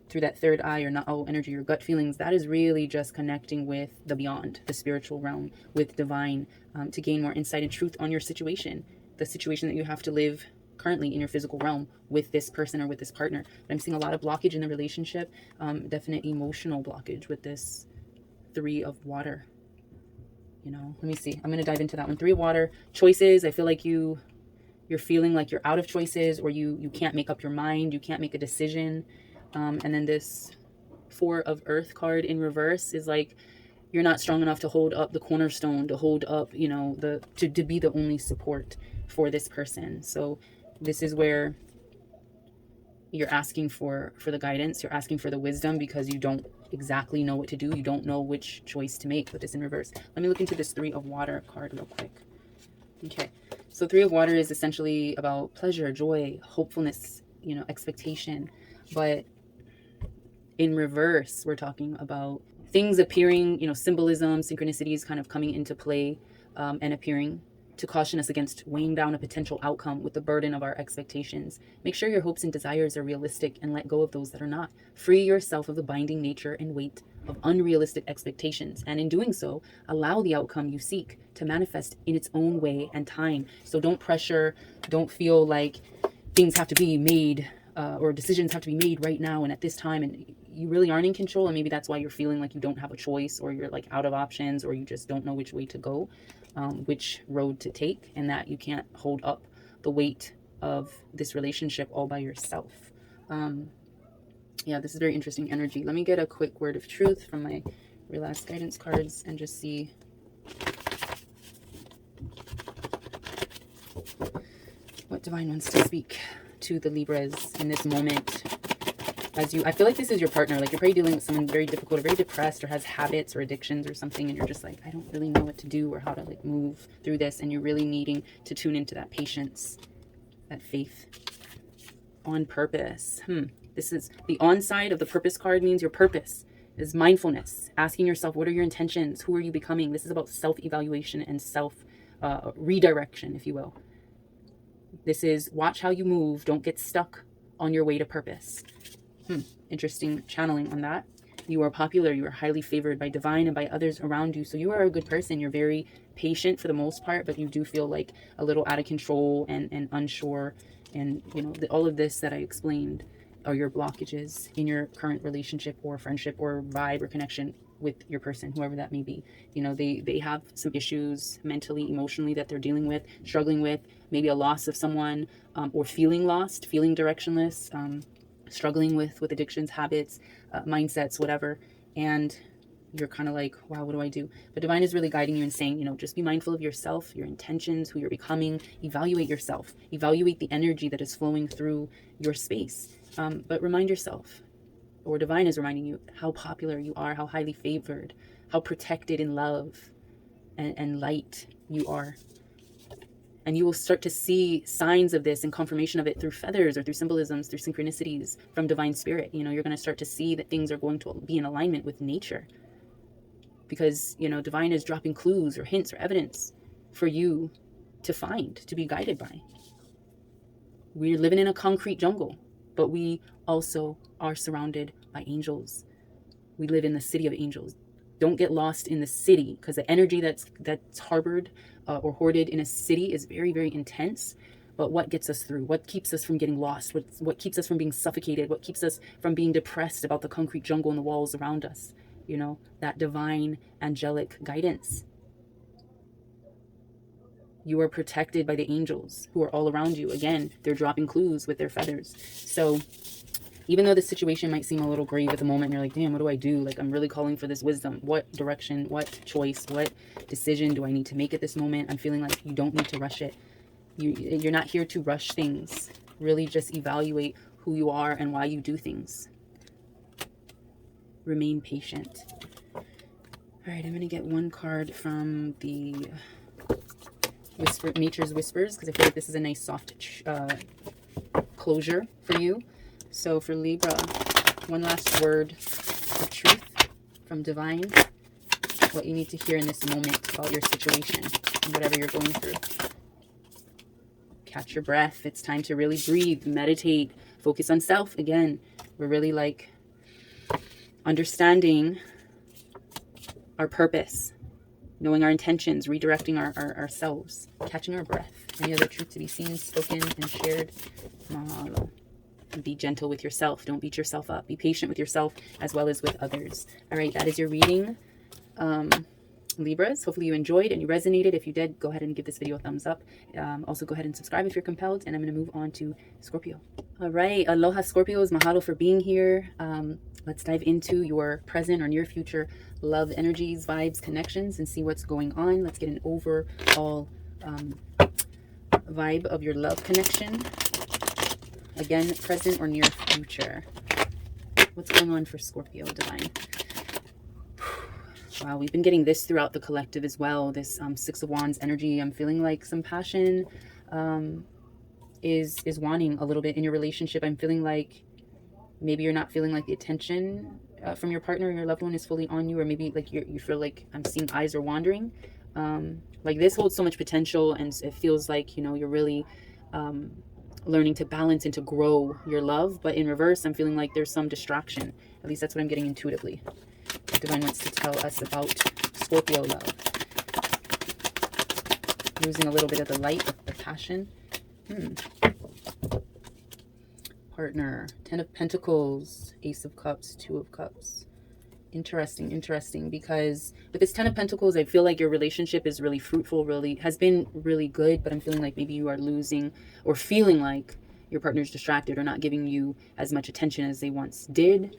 through that third eye or na'au energy, your gut feelings, that is really just connecting with the beyond, the spiritual realm, with divine, to gain more insight and truth on your situation, the situation that you have to live currently in your physical realm with this person or with this partner. But I'm seeing a lot of blockage in the relationship, definite emotional blockage with this 3 of water. You know, let me see. I'm going to dive into that one. 3 of water, choices. I feel like you're feeling like you're out of choices, or you can't make up your mind. You can't make a decision. And then this 4 of earth card in reverse is like, you're not strong enough to hold up the cornerstone, to hold up, you know, to be the only support for this person. So this is where you're asking for the guidance. You're asking for the wisdom because you don't exactly know what to do. You don't know which choice to make with this in reverse. Let me look into this 3 of water card real quick. Okay, so 3 of water is essentially about pleasure, joy, hopefulness, you know, expectation. But in reverse, we're talking about things appearing, you know, symbolism, synchronicities kind of coming into play and appearing to caution us against weighing down a potential outcome with the burden of our expectations. Make sure your hopes and desires are realistic and let go of those that are not. Free yourself of the binding nature and weight of unrealistic expectations. And in doing so, allow the outcome you seek to manifest in its own way and time. So don't pressure, don't feel like things have to be made or decisions have to be made right now and at this time, and you really aren't in control. And maybe that's why you're feeling like you don't have a choice, or you're like out of options, or you just don't know which way to go, which road to take, and that you can't hold up the weight of this relationship all by yourself. Yeah, this is very interesting energy. Let me get a quick word of truth from my Relax guidance cards and just see what divine wants to speak to the Libras in this moment. I feel like this is your partner. Like, you're probably dealing with someone very difficult or very depressed or has habits or addictions or something, and you're just like, I don't really know what to do or how to like move through this, and you're really needing to tune into that patience, that faith on purpose. This is the on side of the purpose card, means your purpose is mindfulness, asking yourself, what are your intentions? Who are you becoming? This is about self-evaluation and self redirection, if you will. This is watch how you move. Don't get stuck on your way to purpose. Interesting channeling on that. You are popular. You are highly favored by divine and by others around you. So you are a good person. You're very patient for the most part, but you do feel like a little out of control and unsure. And, you know, all of this that I explained are your blockages in your current relationship or friendship or vibe or connection with your person, whoever that may be. You know, they have some issues mentally, emotionally that they're dealing with, struggling with, maybe a loss of someone, or feeling lost, feeling directionless, struggling with addictions, habits, mindsets, whatever. And you're kind of like, wow, what do I do? But divine is really guiding you and saying, you know, just be mindful of yourself, your intentions, who you're becoming. Evaluate yourself. Evaluate the energy that is flowing through your space. But remind yourself, or divine is reminding you, how popular you are, how highly favored, how protected in love and light you are. And you will start to see signs of this and confirmation of it through feathers or through symbolisms, through synchronicities from divine spirit. You know, you're going to start to see that things are going to be in alignment with nature, because, you know, divine is dropping clues or hints or evidence for you to find, to be guided by. We're living in a concrete jungle, but we also are surrounded by angels. We live in the city of angels. Don't get lost in the city, because the energy that's harbored or hoarded in a city is very, very intense. But what gets us through? What keeps us from getting lost? What keeps us from being suffocated? What keeps us from being depressed about the concrete jungle and the walls around us? you know, that divine angelic guidance. You are protected by the angels who are all around you. Again, they're dropping clues with their feathers. So even though the situation might seem a little grave at the moment, you're like, damn, what do I do? Like, I'm really calling for this wisdom. What direction, what choice, what decision do I need to make at this moment? I'm feeling like you don't need to rush it. You're not here to rush things. Really just evaluate who you are and why you do things. Remain patient. All right, I'm going to get one card from the Nature's Whispers, because I feel like this is a nice soft closure for you. So for Libra, one last word of truth from Divine. What you need to hear in this moment about your situation and whatever you're going through. Catch your breath. It's time to really breathe, meditate, focus on self. Again, we're really like understanding our purpose, knowing our intentions, redirecting ourselves, catching our breath. Any other truth to be seen, spoken, and shared? Mahalo. Be gentle with yourself. Don't beat yourself up. Be patient with yourself as well as with others. All right, that is your reading, Libras. Hopefully you enjoyed and you resonated. If you did, go ahead and give this video a thumbs up. Also, go ahead and subscribe if you're compelled. And I'm going to move on to Scorpio. All right, aloha Scorpios. Mahalo for being here. Let's dive into your present or near future love energies, vibes, connections, and see what's going on. Let's get an overall vibe of your love connection. Again, present or near future. What's going on for Scorpio, Divine? Wow, we've been getting this throughout the collective as well. This Six of Wands energy. I'm feeling like some passion is wanting a little bit in your relationship. I'm feeling like maybe you're not feeling like the attention from your partner or your loved one is fully on you, or maybe like you feel like I'm seeing eyes are wandering. Like this holds so much potential, and it feels like, you know, you're really learning to balance and to grow your love. But in reverse, I'm feeling like there's some distraction. At least that's what I'm getting intuitively. Divine wants to tell us about Scorpio love. Losing a little bit of the light, of the passion. Partner, Ten of Pentacles, Ace of Cups, Two of Cups. Interesting, because with this Ten of Pentacles, I feel like your relationship is really fruitful, has been really good, but I'm feeling like maybe you are losing or feeling like your partner's distracted or not giving you as much attention as they once did.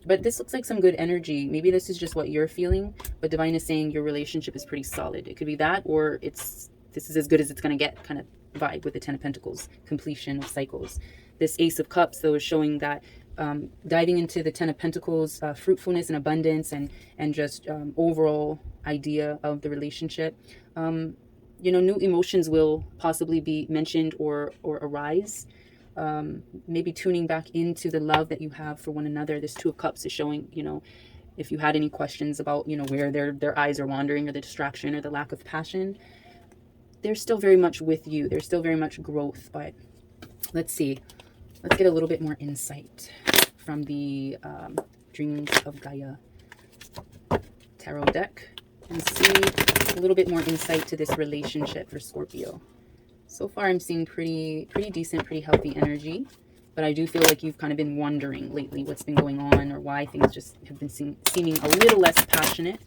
But this looks like some good energy. Maybe this is just what you're feeling, but Divine is saying your relationship is pretty solid. It could be that, or this is as good as it's going to get kind of vibe with the Ten of Pentacles, completion of cycles. This Ace of Cups, though, is showing that diving into the Ten of Pentacles, fruitfulness and abundance, and just overall idea of the relationship. You know, new emotions will possibly be mentioned or arise. Maybe tuning back into the love that you have for one another. This Two of Cups is showing, you know, if you had any questions about, you know, where their eyes are wandering, or the distraction or the lack of passion, they're still very much with you. There's still very much growth. But let's see. Let's get a little bit more insight from the Dreams of Gaia tarot deck and see a little bit more insight to this relationship for Scorpio. So far, I'm seeing pretty decent, pretty healthy energy. But I do feel like you've kind of been wondering lately what's been going on, or why things just have been seeming a little less passionate.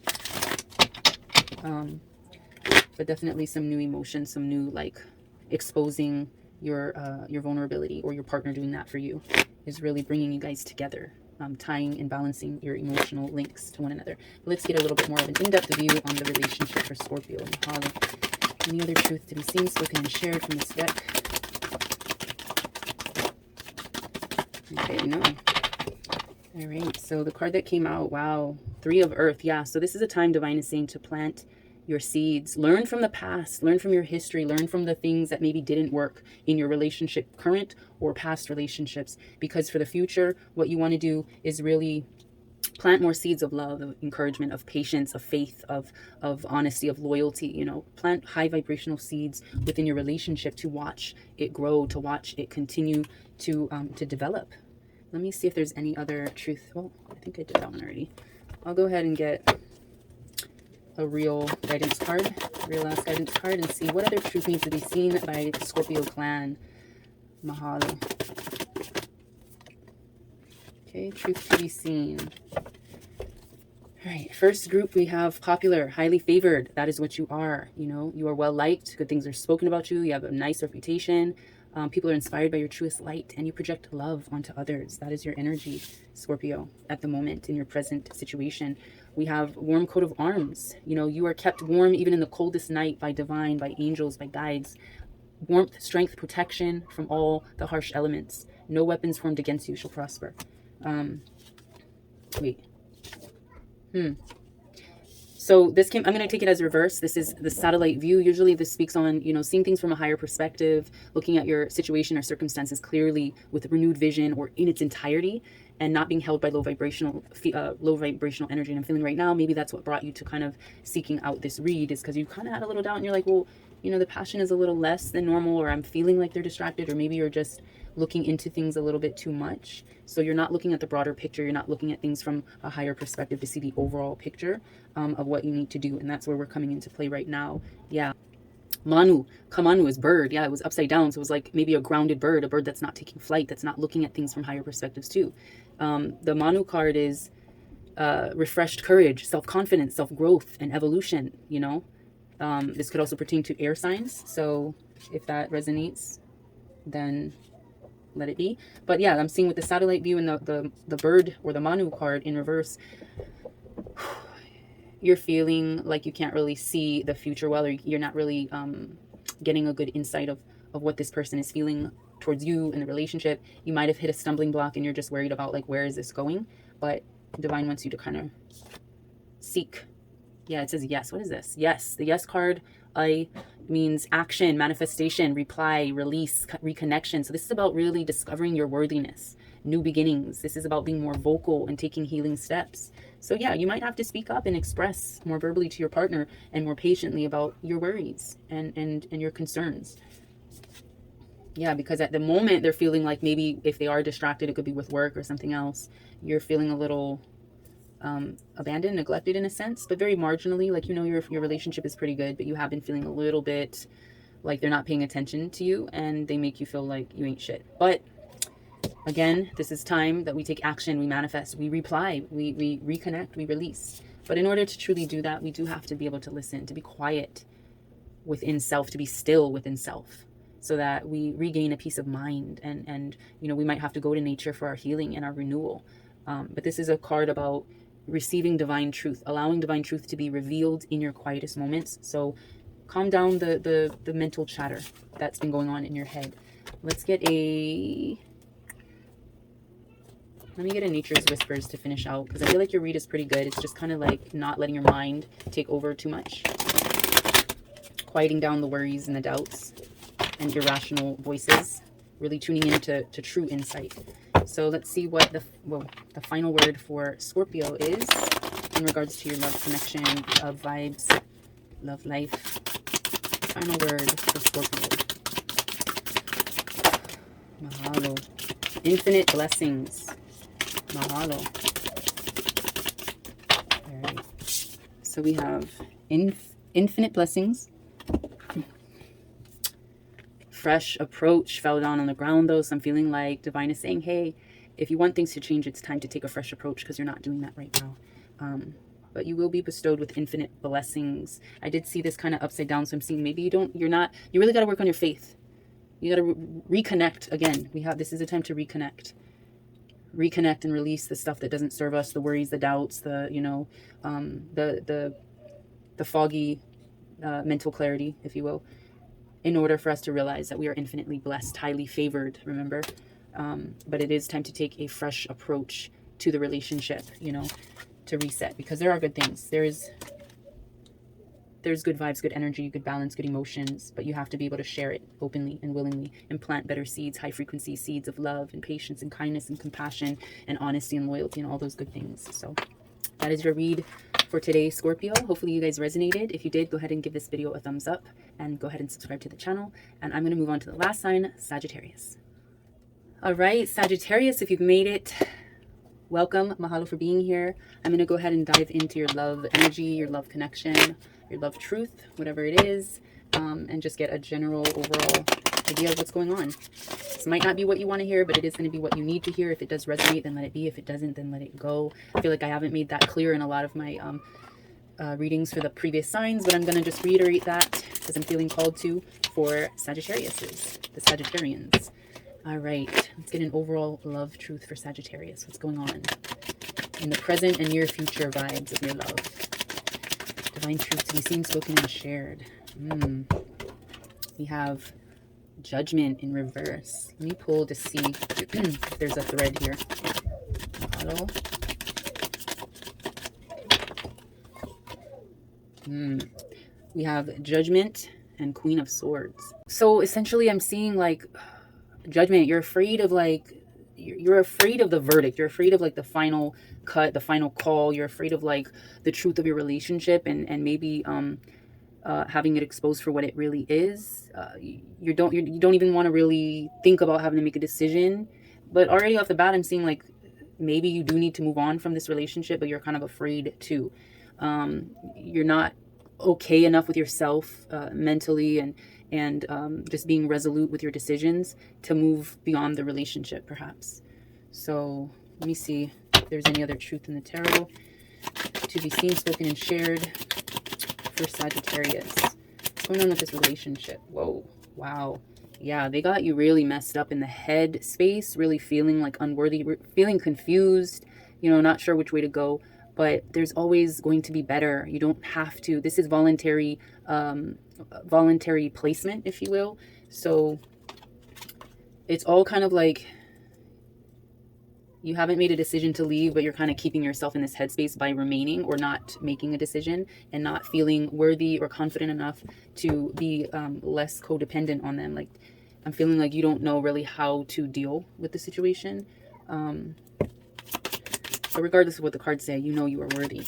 But definitely some new emotions, some new, like, exposing your vulnerability, or your partner doing that for you, is really bringing you guys together, tying and balancing your emotional links to one another. But let's get a little bit more of an in-depth view on the relationship for Scorpio. Any other truth to be seen, spoken, and shared from this deck? Okay, no. All right, so the card that came out, wow, Three of Earth. Yeah, so this is a time Divine is saying to plant your seeds. Learn from the past, learn from your history, learn from the things that maybe didn't work in your relationship, current or past relationships, because for the future, what you want to do is really plant more seeds of love, of encouragement, of patience, of faith, of honesty, of loyalty. You know, plant high vibrational seeds within your relationship to watch it grow, to watch it continue to develop. Let me see if there's any other truth. Well, I think I did that one already. I'll go ahead and get a real guidance card, real last guidance card, and see what other truth needs to be seen by the Scorpio clan. Mahalo. Okay, truth to be seen. All right, first group we have popular, highly favored. That is what you are. You know, you are well liked. Good things are spoken about you. You have a nice reputation. People are inspired by your truest light, and you project love onto others. That is your energy, Scorpio, at the moment in your present situation. We have warm coat of arms. You know, you are kept warm even in the coldest night by divine, by angels, by guides. Warmth, strength, protection from all the harsh elements. No weapons formed against you shall prosper. Wait. So this came, I'm going to take it as reverse. This is the satellite view. Usually this speaks on, you know, seeing things from a higher perspective, looking at your situation or circumstances clearly with renewed vision or in its entirety, and not being held by low vibrational energy. And I'm feeling right now, maybe that's what brought you to kind of seeking out this read, is because you kind of had a little doubt and you're like, well, you know, the passion is a little less than normal, or I'm feeling like they're distracted, or maybe you're just looking into things a little bit too much. So you're not looking at the broader picture. You're not looking at things from a higher perspective to see the overall picture of what you need to do. And that's where we're coming into play right now. Yeah. Manu, Kamanu is bird. Yeah, it was upside down. So it was like maybe a grounded bird, a bird that's not taking flight, that's not looking at things from higher perspectives too. The Manu card is refreshed courage, self-confidence, self-growth, and evolution, you know. This could also pertain to air signs. So if that resonates, then let it be. But yeah, I'm seeing with the satellite view and the bird or the Manu card in reverse, you're feeling like you can't really see the future well, or you're not really getting a good insight of what this person is feeling towards you in the relationship. You might have hit a stumbling block and you're just worried about like, where is this going? But divine wants you to kind of seek. Yeah, it says yes. What is this? Yes. The yes card means action, manifestation, reply, release, reconnection. So this is about really discovering your worthiness, new beginnings. This is about being more vocal and taking healing steps. So yeah, you might have to speak up and express more verbally to your partner and more patiently about your worries and your concerns. Yeah, because at the moment they're feeling like maybe if they are distracted, it could be with work or something else. You're feeling a little abandoned, neglected in a sense, but very marginally. Like, you know, your relationship is pretty good, but you have been feeling a little bit like they're not paying attention to you, and they make you feel like you ain't shit. But again, this is time that we take action, we manifest, we reply, we reconnect, we release. But in order to truly do that, we do have to be able to listen, to be quiet within self, to be still within self, so that we regain a peace of mind. And you know, we might have to go to nature for our healing and our renewal. But this is a card about receiving divine truth, allowing divine truth to be revealed in your quietest moments. So calm down the mental chatter that's been going on in your head. Let me get a Nature's Whispers to finish out, because I feel like your read is pretty good. It's just kind of like not letting your mind take over too much, quieting down the worries and the doubts and irrational voices, really tuning into true insight. So let's see what the final word for Scorpio is in regards to your love connection, love vibes, love life. Final word for Scorpio. Mahalo. Infinite blessings. Mahalo. All right. So we have infinite blessings. Fresh approach. Fell down on the ground though, so I'm feeling like divine is saying, hey, if you want things to change, it's time to take a fresh approach, because you're not doing that right now. But you will be bestowed with infinite blessings. I did see this kind of upside down, so I'm seeing maybe you really got to work on your faith. You got to reconnect again. This is a time to reconnect and release the stuff that doesn't serve us, the worries, the doubts, the foggy mental clarity, if you will, in order for us to realize that we are infinitely blessed, highly favored, remember? But it is time to take a fresh approach to the relationship, you know, to reset, because there are good things. There's good vibes, good energy, good balance, good emotions, but you have to be able to share it openly and willingly and plant better seeds, high frequency seeds of love and patience and kindness and compassion and honesty and loyalty and all those good things. So that is your read for today, Scorpio. Hopefully you guys resonated. If you did, go ahead and give this video a thumbs up and go ahead and subscribe to the channel. And I'm going to move on to the last sign, Sagittarius. All right, Sagittarius, if you've made it, welcome. Mahalo for being here. I'm going to go ahead and dive into your love energy, your love connection, your love truth, whatever it is, and just get a general overall idea of what's going on. This might not be what you want to hear, but it is going to be what you need to hear. If it does resonate, then let it be. If it doesn't, then let it go. I feel like I haven't made that clear in a lot of my readings for the previous signs, but I'm going to just reiterate that because I'm feeling called to for Sagittariuses, the Sagittarians. All right, let's get an overall love truth for Sagittarius. What's going on in the present and near future vibes of your love? Divine truth to be seen, spoken, and shared. We have Judgment in reverse. Let me pull to see if there's a thread here. Hello. We have Judgment and Queen of Swords. So essentially I'm seeing like Judgment, you're afraid of like, you're afraid of the verdict. You're afraid of like the final cut, the final call. You're afraid of like the truth of your relationship and maybe having it exposed for what it really is. You don't even want to really think about having to make a decision. But already off the bat, I'm seeing like maybe you do need to move on from this relationship, but you're kind of afraid to. You're not okay enough with yourself mentally and just being resolute with your decisions to move beyond the relationship, perhaps. So let me see if there's any other truth in the tarot to be seen, spoken, and shared for Sagittarius. What's going on with this relationship? Whoa, wow. Yeah, they got you really messed up in the head space, really feeling like unworthy, feeling confused, you know, not sure which way to go. But there's always going to be better. You don't have to. This is voluntary placement, if you will. So it's all kind of like you haven't made a decision to leave, but you're kind of keeping yourself in this headspace by remaining or not making a decision and not feeling worthy or confident enough to be less codependent on them. Like I'm feeling like you don't know really how to deal with the situation. So regardless of what the cards say, you know you are worthy.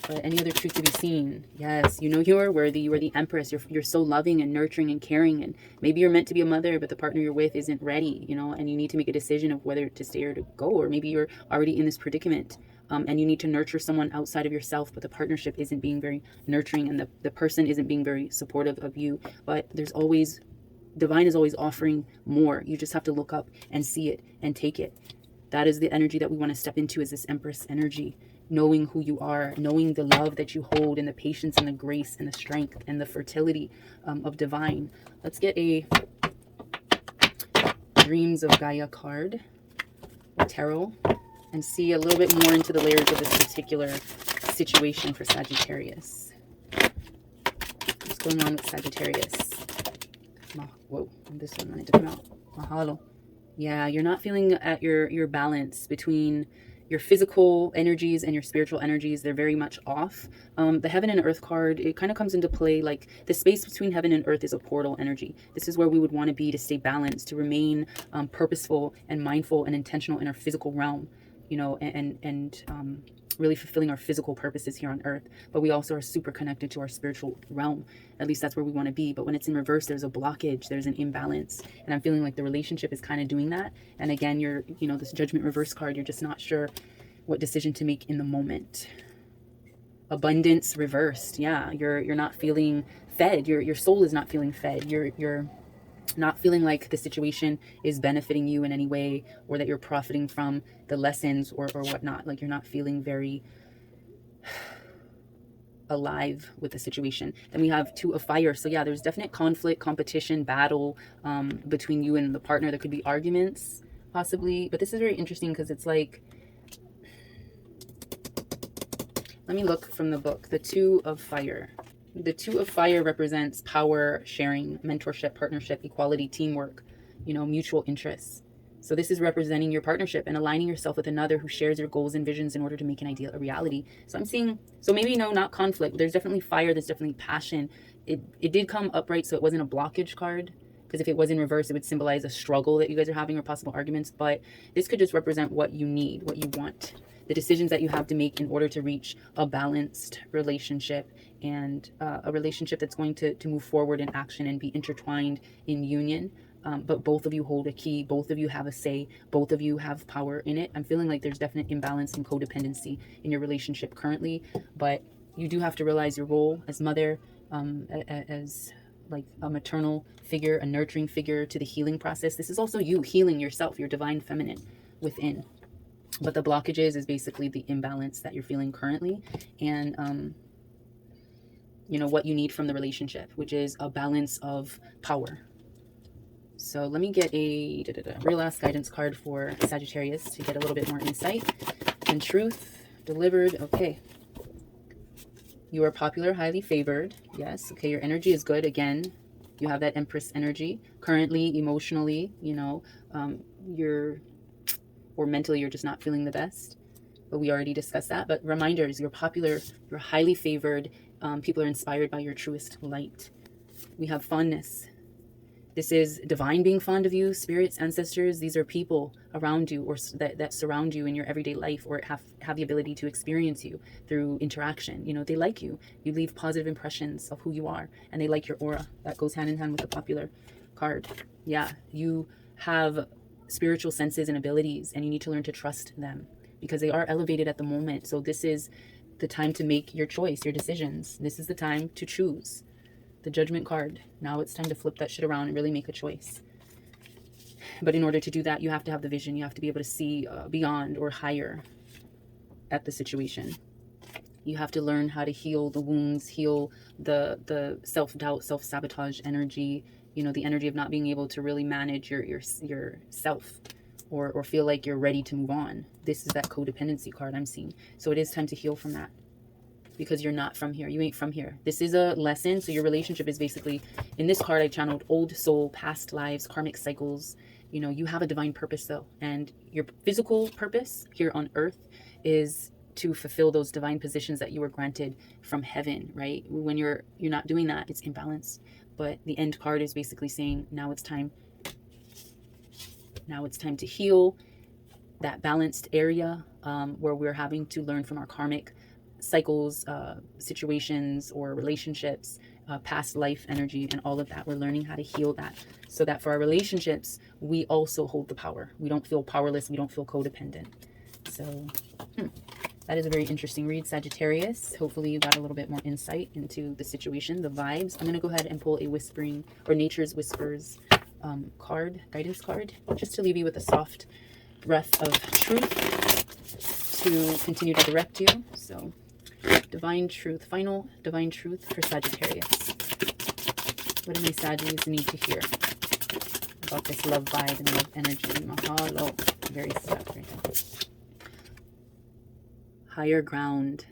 But any other truth to be seen? Yes, you know you are worthy. You are the Empress. You're so loving and nurturing and caring. And maybe you're meant to be a mother, but the partner you're with isn't ready, you know, and you need to make a decision of whether to stay or to go. Or maybe you're already in this predicament and you need to nurture someone outside of yourself, but the partnership isn't being very nurturing and the person isn't being very supportive of you. But there's always, divine is always offering more. You just have to look up and see it and take it. That is the energy that we want to step into, is this Empress energy. Knowing who you are, knowing the love that you hold and the patience and the grace and the strength and the fertility of divine. Let's get a Dreams of Gaia card, tarot, and see a little bit more into the layers of this particular situation for Sagittarius. What's going on with Sagittarius? Whoa, this one wanted to come out. Mahalo. Yeah, you're not feeling at your balance between your physical energies and your spiritual energies. They're very much off. The Heaven and Earth card, it kind of comes into play like the space between heaven and earth is a portal energy. This is where we would want to be to stay balanced, to remain purposeful and mindful and intentional in our physical realm, you know, and really fulfilling our physical purposes here on earth. But we also are super connected to our spiritual realm. At least that's where we want to be. But when it's in reverse, there's a blockage, there's an imbalance. And I'm feeling like the relationship is kind of doing that. And again, you know, this Judgment reverse card, you're just not sure what decision to make in the moment. Abundance reversed. Yeah, you're not feeling fed. Your soul is not feeling fed. You're not feeling like the situation is benefiting you in any way, or that you're profiting from the lessons or whatnot. Like you're not feeling very alive with the situation. Then we have Two of Fire. So yeah, there's definite conflict, competition, battle between you and the partner. There could be arguments possibly, but this is very interesting because it's like, let me look from the book. The Two of Fire. The Two of Fire represents power, sharing, mentorship, partnership, equality, teamwork, you know, mutual interests. So this is representing your partnership and aligning yourself with another who shares your goals and visions in order to make an ideal a reality. So I'm seeing, so maybe no, not conflict. There's definitely fire. There's definitely passion. It did come upright, so it wasn't a blockage card. Because if it was in reverse, it would symbolize a struggle that you guys are having or possible arguments. But this could just represent what you need, what you want, the decisions that you have to make in order to reach a balanced relationship, and a relationship that's going to move forward in action and be intertwined in union. But both of you hold a key. Both of you have a say. Both of you have power in it. I'm feeling like there's definite imbalance and codependency in your relationship currently. But you do have to realize your role as mother, as like a maternal figure, a nurturing figure to the healing process. This is also you healing yourself, your divine feminine within. But the blockages is basically the imbalance that you're feeling currently, and you know, what you need from the relationship, which is a balance of power. So let me get a real last guidance card for Sagittarius to get a little bit more insight and truth delivered. Okay. You are popular, highly favored. Yes. Okay. Your energy is good. Again, you have that Empress energy. Currently, emotionally, you know, or mentally, you're just not feeling the best. But we already discussed that. But reminders, you're popular, you're highly favored. People are inspired by your truest light. We have fondness. This is divine being fond of you, spirits, ancestors. These are people around you or that surround you in your everyday life, or have the ability to experience you through interaction. You know, they like you. You leave positive impressions of who you are, and they like your aura. That goes hand in hand with the popular card. Yeah, you have spiritual senses and abilities, and you need to learn to trust them because they are elevated at the moment. So this is the time to make your choice, your decisions. This is the time to choose. The Judgment card. Now it's time to flip that shit around and really make a choice. But in order to do that, you have to have the vision. You have to be able to see beyond or higher at the situation. You have to learn how to heal the wounds, heal the self-doubt, self-sabotage energy, you know, the energy of not being able to really manage yourself or feel like you're ready to move on. This is that codependency card I'm seeing. So it is time to heal from that. Because you're not from here. You ain't from here. This is a lesson. So your relationship is basically, in this card I channeled old soul, past lives, karmic cycles. You know, you have a divine purpose though. And your physical purpose here on earth is to fulfill those divine positions that you were granted from heaven, right? When you're not doing that, it's imbalanced. But the end card is basically saying now it's time. Now it's time to heal that balanced area where we're having to learn from our karmic cycles, situations or relationships, past life energy and all of that. We're learning how to heal that so that for our relationships, we also hold the power. We don't feel powerless. We don't feel codependent. So that is a very interesting read, Sagittarius. Hopefully you got a little bit more insight into the situation, the vibes. I'm going to go ahead and pull a Whispering or Nature's Whispers card, guidance card, just to leave you with a soft breath of truth to continue to direct you. So divine truth, final divine truth for Sagittarius. What do my Saggies need to hear about this love vibe and love energy? Mahalo. Very stuck right now. Higher ground.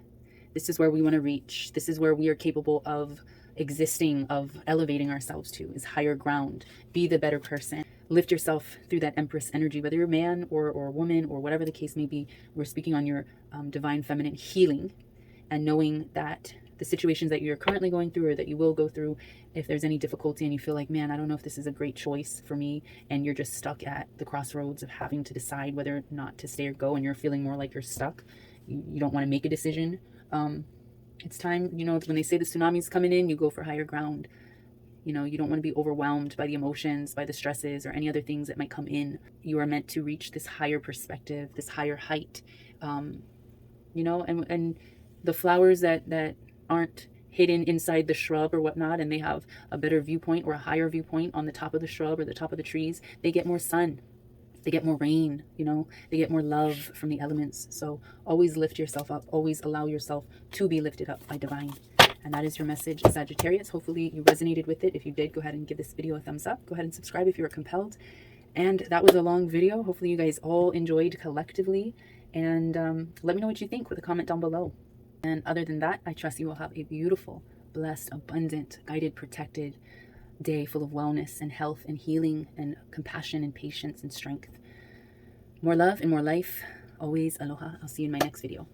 This is where we want to reach. This is where we are capable of existing, of elevating ourselves to, is higher ground. Be the better person. Lift yourself through that Empress energy, whether you're a man or a woman or whatever the case may be. We're speaking on your divine feminine healing and knowing that the situations that you're currently going through or that you will go through, if there's any difficulty and you feel like, man, I don't know if this is a great choice for me, and you're just stuck at the crossroads of having to decide whether or not to stay or go, and you're feeling more like you're stuck, you don't want to make a decision, it's time, you know, when they say the tsunami's coming in, you go for higher ground. You know, you don't want to be overwhelmed by the emotions, by the stresses, or any other things that might come in. You are meant to reach this higher perspective, this higher height. You know, and the flowers that aren't hidden inside the shrub or whatnot, and they have a better viewpoint or a higher viewpoint on the top of the shrub or the top of the trees, they get more sun. They get more rain, you know, they get more love from the elements. So always lift yourself up. Always allow yourself to be lifted up by divine. And that is your message, Sagittarius. Hopefully you resonated with it. If you did, go ahead and give this video a thumbs up. Go ahead and subscribe if you were compelled. And that was a long video. Hopefully you guys all enjoyed collectively. And let me know what you think with a comment down below. And other than that, I trust you will have a beautiful, blessed, abundant, guided, protected day full of wellness and health and healing and compassion and patience and strength. More love and more life. Always aloha. I'll see you in my next video.